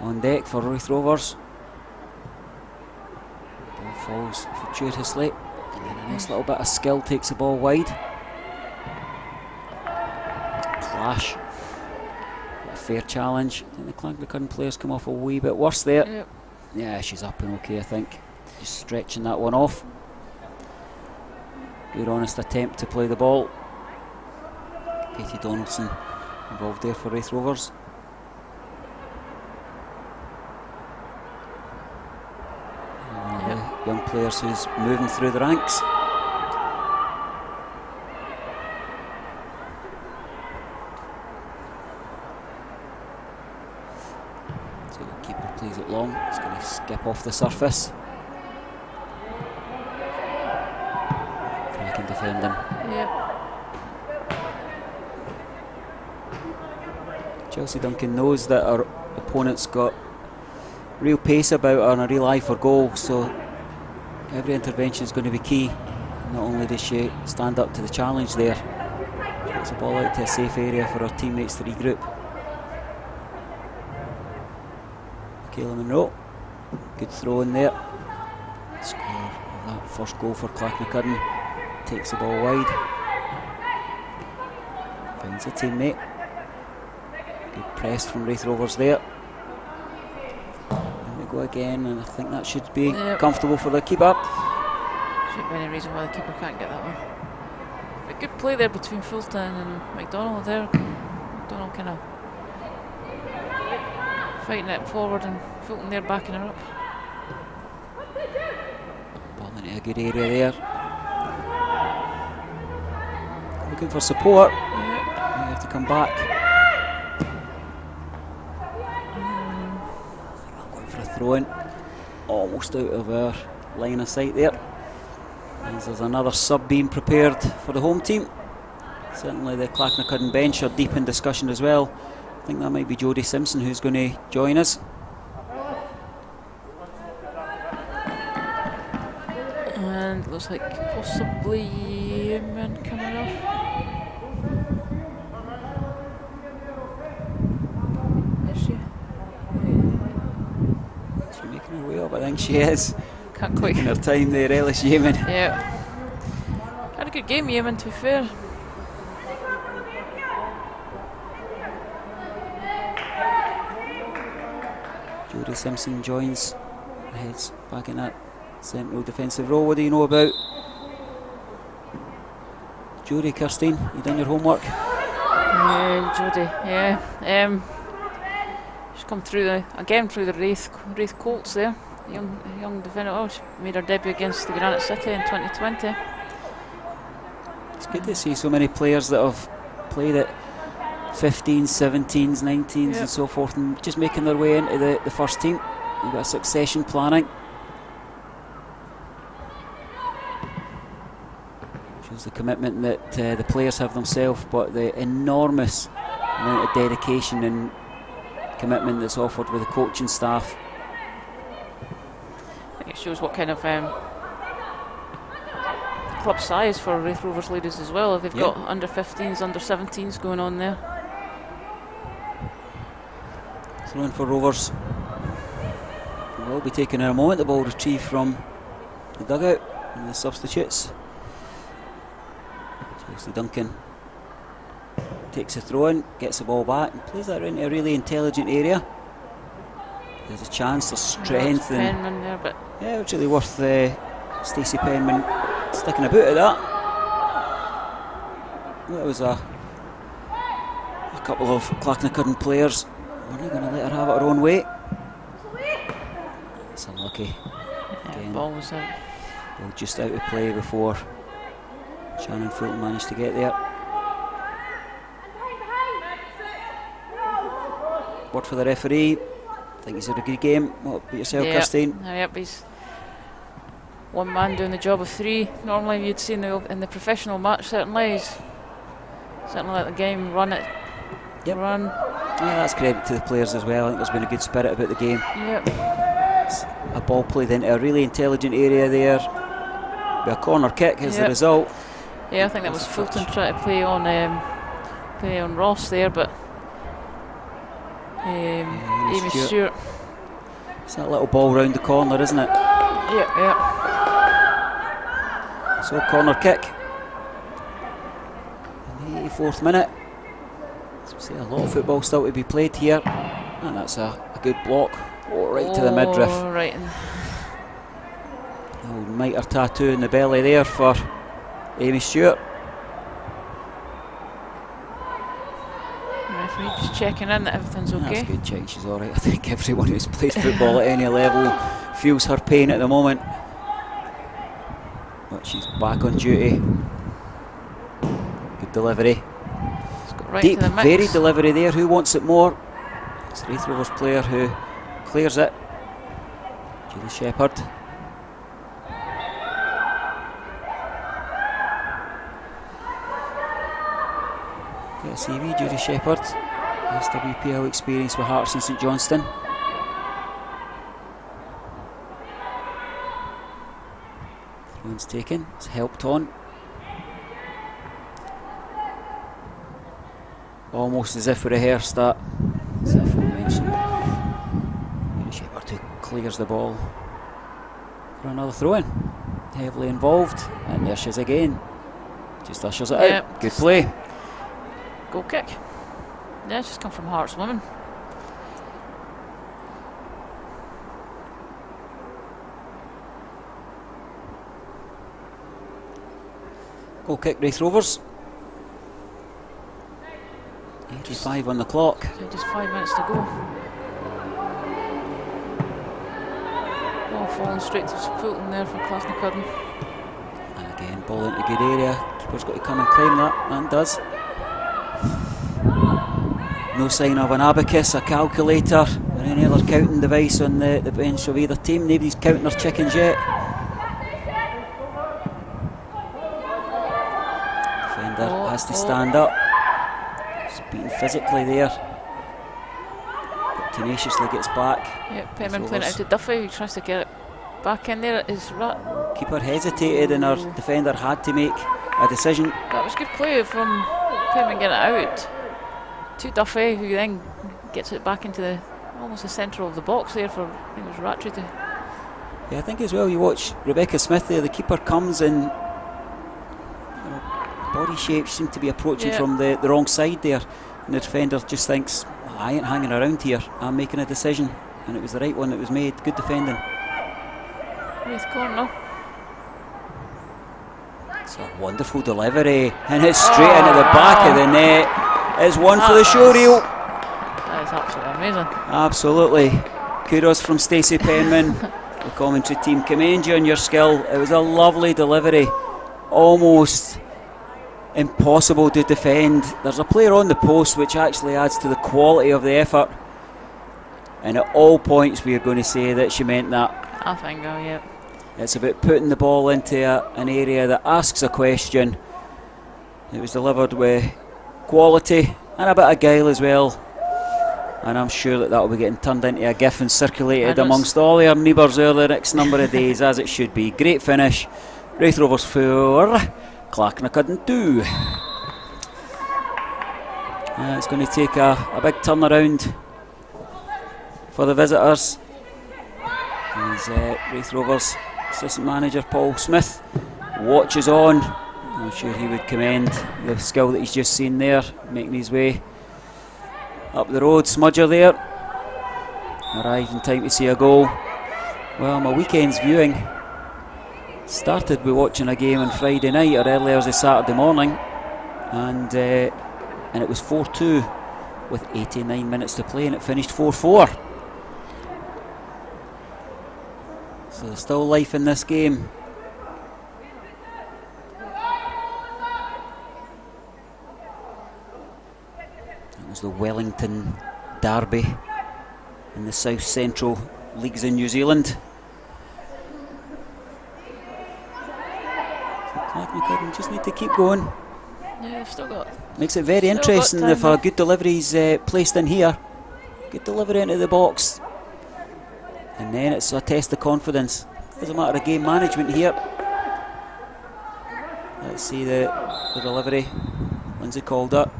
on deck for Raith Rovers. Ball falls fortuitously, and then a nice little bit of skill takes the ball wide. Clash. A fair challenge. I think the Clachnacuddin players come off a wee bit worse there. Yep. Yeah, she's up and okay, I think. Just stretching that one off. Good honest attempt to play the ball. Katie Donaldson involved there for Raith Rovers. One of the young players who's moving through the ranks. So the keeper plays it long. It's going to skip off the surface. Cracking defending. Yep. Chelsea Duncan knows that our opponent's got real pace about her and a real eye for goal, so every intervention is going to be key. Not only does she stand up to the challenge there, she Gets the ball out to a safe area for our teammates to regroup. Michaela Monroe, good throw in there. Score of that first goal for Clachnacuddin. Takes the ball wide. Finds a teammate. Good press from Raith Rovers there. And we go again, and I think that should be comfortable for the keeper. Shouldn't be any reason why the keeper can't get that one. But good play there between Fulton and McDonald there. McDonald kind of fighting it forward and Fulton there backing her up. Ball into a good area there. Looking for support. You have to come back. Going for a throw in. Almost out of our line of sight there. As there's another sub being prepared for the home team. Certainly the Clachnacuddin bench are deep in discussion as well. I think that might be Jodie Simpson who's going to join us. And looks like possibly Yemen coming off. Is she? Is she making her way up? I think she is. Can't quite. Her time there, Ellis Yemen. Yeah. Had a good game, Yemen, to be fair. Jodie Simpson joins, heads back in that central defensive role. What do you know about Jodie, Kirstine? You done your homework? Jodie, yeah. She's come through through the Raith Colts there. Young defender. Oh, she made her debut against the Granite City in 2020. It's good to see so many players that have played at 15s, 17s, 19s and so forth, and just making their way into the first team. You've got a succession planning. Shows the commitment that the players have themselves, but the enormous amount of dedication and commitment that's offered with the coaching staff. I think it shows what kind of club size for Raith Rovers ladies as well. They've got under 15s, under 17s going on there. Throw in for Rovers. We'll be taking a moment. The ball retrieved from the dugout and the substitutes. Chelsea Duncan takes a throw in, gets the ball back and plays that into a really intelligent area. There's a chance, there's strength, and Penman there, but yeah, it's really worth Stacey Penman sticking a boot at that. That was a couple of Clachnacuddin players. We're not going to let her have it her own way. It's unlucky. Again, ball was out. Ball just out of play before Shannon Fulton managed to get there. Word for the referee. I think he's had a good game. What about yourself, Kirstine? Yep, he's one man doing the job of three. Normally you'd see in the professional match, certainly he's certainly let the game run it. Run. Yeah, that's credit to the players as well. I think there's been a good spirit about the game. Yep. It's a ball played into a really intelligent area there. With a corner kick as the result. Yeah, I think that was Fulton trying to play on Ross there, but Amy Stewart. It's that little ball round the corner, isn't it? Yeah. So corner kick. In the 84th minute. So a lot of football still to be played here, and that's a good block. Right to the midriff. Right. Old mitre tattoo in the belly there for Amy Stewart. Referee just checking in that everything's okay. That's a good check, she's alright. I think everyone who's played football at any level feels her pain at the moment. But she's back on duty. Good delivery. Right deep, to the mix. Varied delivery there. Who wants it more? It's a Raith Rovers player who clears it. Julie Shepherd. Get a CV, Julie Shepherd. SWPL experience with Hearts and St Johnstone. Throw-in's taken. It's helped on. almost as if we rehearsed that. As if we mentioned. Shepard who clears the ball for another throw-in. Heavily involved, and there she is again. Just ushers it out. Good play. Goal kick. Yeah, it's just come from Hearts women. Goal kick, Raith Rovers. 85 on the clock. So just 5 minutes to go. Ball falling straight to Fulton there from Clachnacuddin. And again, ball into good area. Keeper's got to come and claim that, and does. No sign of an abacus, a calculator, or any other counting device on the bench of either team. Nobody's counting their chickens yet. Defender has to stand up. He's beaten physically there. But tenaciously gets back. Yep, Penman playing it out to Duffy, who tries to get it back in there. Is Keeper hesitated, and our defender had to make a decision. That was good play from Penman getting it out to Duffy, who then gets it back into the almost the centre of the box there for, I think it was Rattray to. Yeah, I think as well, you watch Rebecca Smith there, the keeper comes and body shapes seem to be approaching from the wrong side there, and the defender just thinks, I ain't hanging around here, I'm making a decision, and it was the right one that was made. Good defending. Raith corner. It's a wonderful delivery, and it's straight into the back of the net. It's one for the show reel. That is absolutely amazing. Absolutely. Kudos from Stacey Penman. The commentary team commend you on your skill. It was a lovely delivery. Almost impossible to defend. There's a player on the post, which actually adds to the quality of the effort. And at all points we are going to say that she meant that. I think so, yeah. It's about putting the ball into an area that asks a question. It was delivered with quality and a bit of guile as well, and I'm sure that will be getting turned into a gif and circulated amongst all our neighbours over the next number of days, as it should be. Great finish. Raith Rovers 4, Clachnacuddin 2. It's going to take a big turnaround for the visitors. As Raith Rovers assistant manager Paul Smith watches on. I'm sure he would commend the skill that he's just seen there, making his way up the road. Smudger there, arrived in time to see a goal. Well, my weekend's viewing started with watching a game on Friday night or early as a Saturday morning, and it was 4-2 with 89 minutes to play, and it finished 4-4. So there's still life in this game. The Wellington derby in the South Central leagues in New Zealand. So Clachnacuddin just need to keep going. Yeah, they've still got. Makes it very interesting if a good delivery is placed in here. Good delivery into the box, and then it's a test of confidence. Doesn't matter of game management here. Let's see the delivery. Lindsay called up.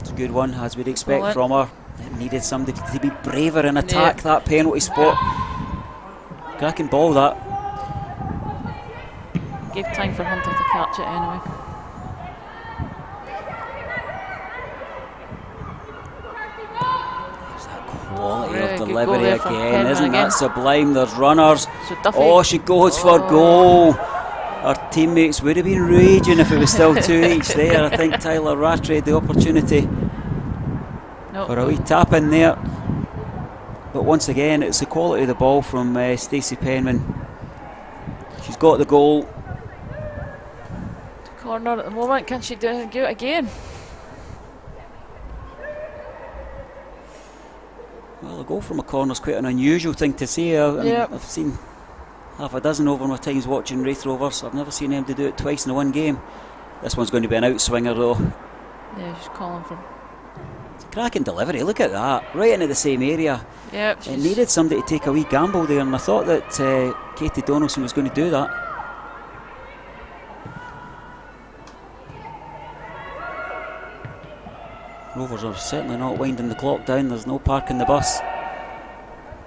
It's a good one, as we'd expect from her. It needed somebody to be braver and attack that penalty spot. Cracking ball, that. Gave time for Hunter to catch it anyway. There's that quality of delivery again, isn't that sublime? There's runners. Oh, she goes for goal. Our teammates would have been raging if it was still 2 each there. I think Tyler Rattray had the opportunity for a wee tap in there. But once again, it's the quality of the ball from Stacey Penman. She's got the goal. Corner at the moment, can she do it again? Well, a goal from a corner is quite an unusual thing to say. I've seen half a dozen over my times watching Raith Rovers. I've never seen them to do it twice in one game. This one's going to be an outswinger though. Yeah, she's calling for. It's a cracking delivery. Look at that, right into the same area. Yep. It needed somebody to take a wee gamble there, and I thought that Katie Donaldson was going to do that. Rovers are certainly not winding the clock down. There's no parking the bus.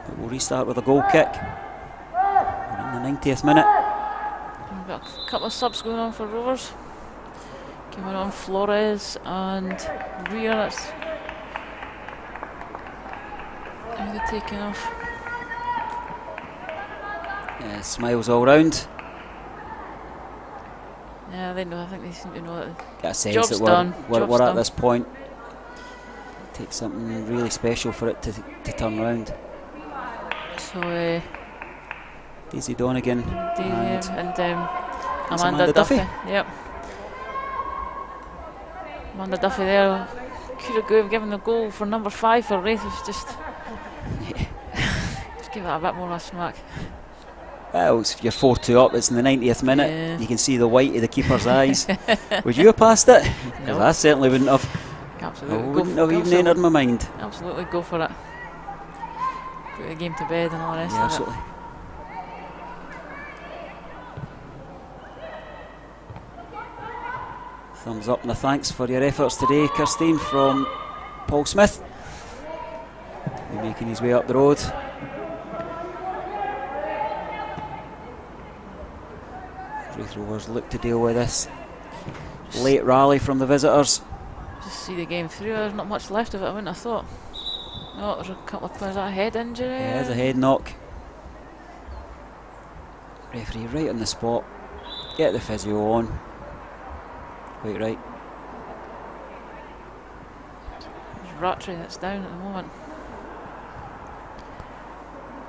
But we'll restart with a goal kick. We're in the 90th minute. We've got a couple of subs going on for Rovers. Coming on Flores and Ria. That's how they're taking off. Yeah, smiles all round. Yeah, they know. I think they seem to know that Get a sense job's that done. we're at this point. It takes something really special for it to turn round. So Daisy Donegan and It's Amanda Duffy. Duffy. Yep. Amanda Duffy there could have given the goal for number 5 for Raith. It's just just give it a bit more of a smack. Well, if you're 4-2 up, it's in the 90th minute. Yeah. You can see the white of the keeper's eyes. Would you have passed it? No. I certainly wouldn't have. Absolutely. I wouldn't have even entered my mind. Absolutely go for it. Put the game to bed and all the rest Yeah, of absolutely. Thumbs up and a thanks for your efforts today, Kirstine, from Paul Smith. He's making his way up the road. Raith Rovers look to deal with this late rally from the visitors. Just see the game through. There's not much left of it, I wouldn't have thought. Oh, there's a couple of players. A head injury. Yeah, there's a head knock. Referee right on the spot. Get the physio on. Quite right. There's Rattray that's down at the moment.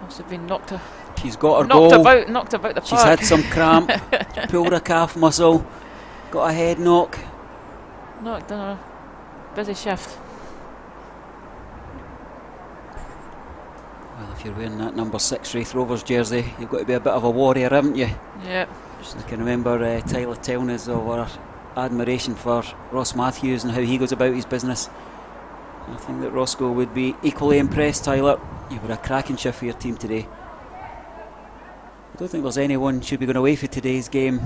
Must have been knocked She's got her goal. Knocked about the She's park. had some cramp. Pulled her calf muscle. Got a head knock. Knocked on a busy shift. Well, if you're wearing that number 6 Raith Rovers jersey, you've got to be a bit of a warrior, haven't you? Yeah. I can remember Tyler telling us of our admiration for Ross Matthews and how he goes about his business. I think that Roscoe would be equally impressed, Tyler. You've had a cracking shift for your team today. I don't think there's anyone should be going away for today's game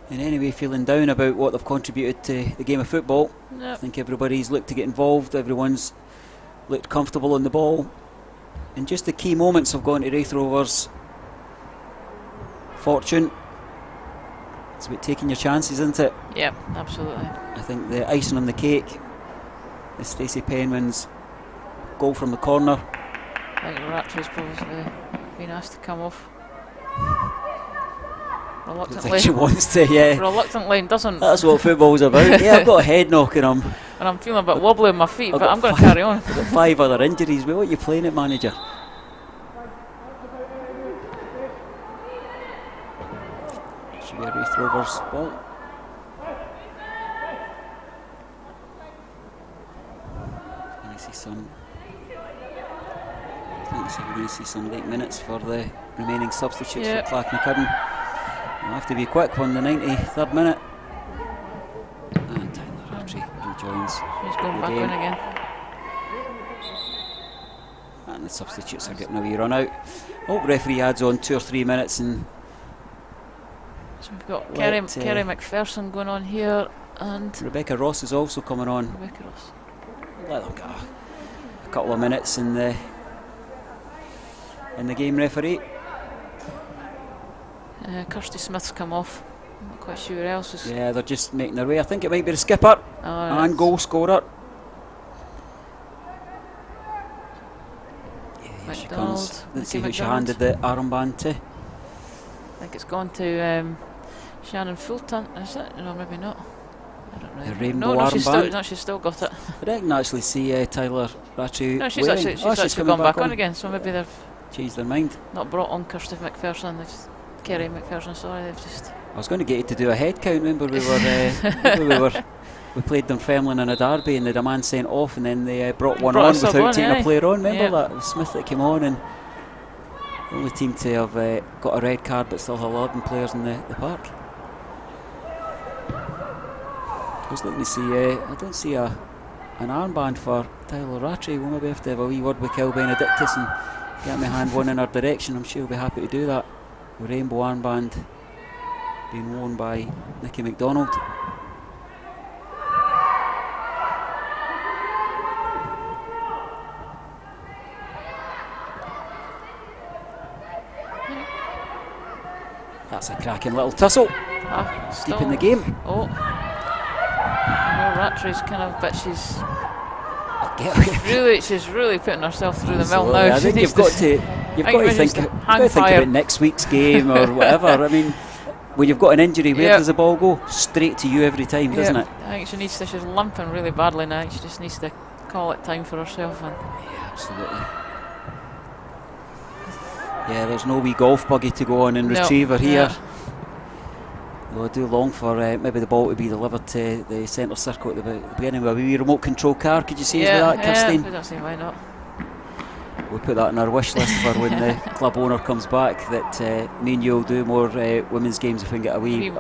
in any way feeling down about what they've contributed to the game of football. Yep. I think everybody's looked to get involved, everyone's looked comfortable on the ball, and just the key moments have gone to Raith Rovers' fortune. It's about taking your chances, isn't it? Yep, absolutely. I think the icing on the cake is Stacey Penman's goal from the corner. I think Rattray's probably been asked to come off. I think Reluctantly. she wants to, yeah. Reluctantly and doesn't. That's what football's about. Yeah, I've got a head knock and I'm feeling a bit wobbly on my feet, I've but got I'm going to carry on. I've got 5 other injuries. What are you playing at, manager? Should be a Raith Rovers ball. We're going to see some late minutes for the remaining substitutes for Clachnacuddin. We'll have to be quick on the 93rd minute. And Tyler Rattray rejoins. He's going back in again. And the substitutes are getting a wee run out. Oh, referee adds on 2 or 3 minutes and So we've got Kerry McPherson going on here and Rebecca Ross is also coming on. Rebecca Ross. Let them get a couple of minutes in the game, referee. Kirsty Smith's come off. I'm not quite sure who else is. Yeah, they're just making their way. I think it might be the skipper and goal scorer. Yeah, here she comes. Let's see who she handed the armband to. I think it's gone to Shannon Fulton, is it? No, maybe not. I don't know. The rainbow armband. She's still got it. I didn't actually see Tyler Rattray. No, she's wearing. actually gone back on again, so maybe they've changed their mind. not brought on Kirsty McPherson. Kerry McPherson, sorry, they've just. I was going to get you to do a head count. Remember we played Dunfermline in a derby and they had a man sent off and then they brought one on without taking a player on. Remember that? It was Smith that came on and the only team to have got a red card but still have 11 players in the park. I was looking to see, I don't see an armband for Tyler Rattray. We'll maybe have to have a wee word with Kel Benedictus and get my hand one in her direction. I'm sure he'll be happy to do that. The rainbow armband being worn by Nicky MacDonald. That's a cracking little tussle. Deep in the game. Oh. Rattray's kind of, but she's really putting herself through the mill now. I think you've got to think about next week's game or whatever. I mean, when you've got an injury, where does the ball go? Straight to you every time, doesn't it? I think she's limping really badly now. She just needs to call it time for herself. And absolutely. Yeah, there's no wee golf buggy to go on and retrieve her here. Though I do long for maybe the ball to be delivered to the centre circle at the beginning with a wee remote control car. Could you see us with that, Kirstine? I don't see why not. We'll put that on our wish list for when the club owner comes back, that me and you will do more women's games if we can get a wee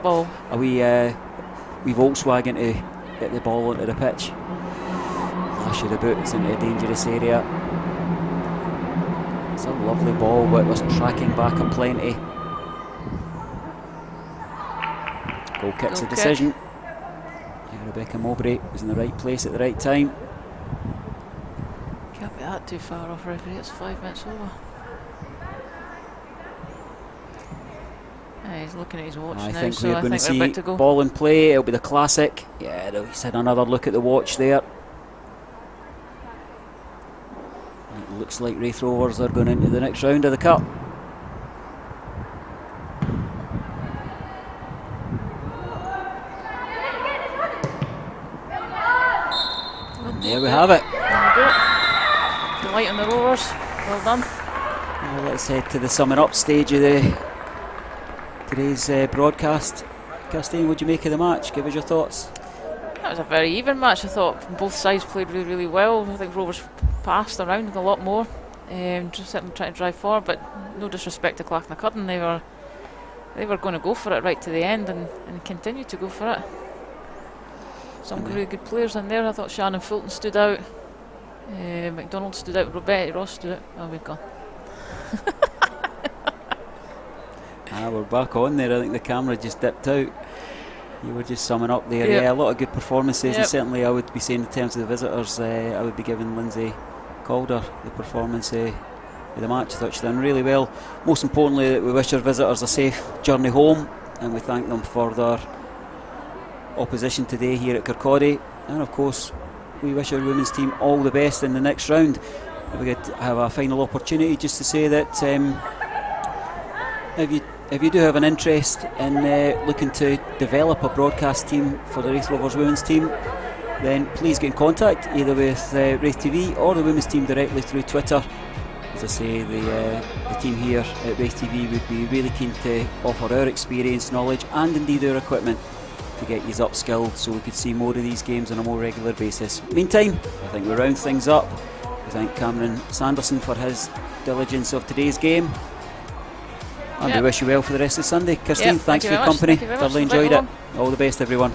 Volkswagen to get the ball onto the pitch. Lash of the boots into a dangerous area. It's a lovely ball, but it was tracking back a plenty. Goal kick's a decision. Yeah, Rebecca Mowbray was in the right place at the right time. Can't be that too far off, referee. It's 5 minutes over. He's looking at his watch now. I think we're going to see ball in play. It'll be the classic. Yeah, he's had another look at the watch there. It looks like Raith Rovers are going into the next round of the cup. There we have it. There we go. The light on the Rovers. Well done. Well, let's head to the summing up stage of today's broadcast. Kirstine, what do you make of the match? Give us your thoughts. That was a very even match. I thought both sides played really, really well. I think Rovers passed around a lot more, just sitting trying to drive forward. But no disrespect to Clachnacuddin, they were going to go for it right to the end and continued to go for it. Some really good players in there. I thought Shannon Fulton stood out. McDonald stood out. Roberti Ross stood out. Oh, we've gone. We're back on there. I think the camera just dipped out. You were just summing up there. Yeah, a lot of good performances. And certainly I would be saying in terms of the visitors, I would be giving Lindsay Calder the performance of the match. I thought she done really well. Most importantly, we wish our visitors a safe journey home, and we thank them for their opposition today here at Kirkcaldy, and of course we wish our women's team all the best in the next round. We get to have a final opportunity just to say that if you do have an interest in looking to develop a broadcast team for the Raith Rovers women's team, then please get in contact either with Raith TV or the women's team directly through Twitter. As I say, the team here at Raith TV would be really keen to offer our experience, knowledge and indeed our equipment to get you upskilled so we could see more of these games on a more regular basis. Meantime, I think we round things up. We thank Cameron Sanderson for his diligence of today's game, and we wish you well for the rest of Sunday. Kirstine, thanks for your company. Thoroughly enjoyed it. All the best, everyone.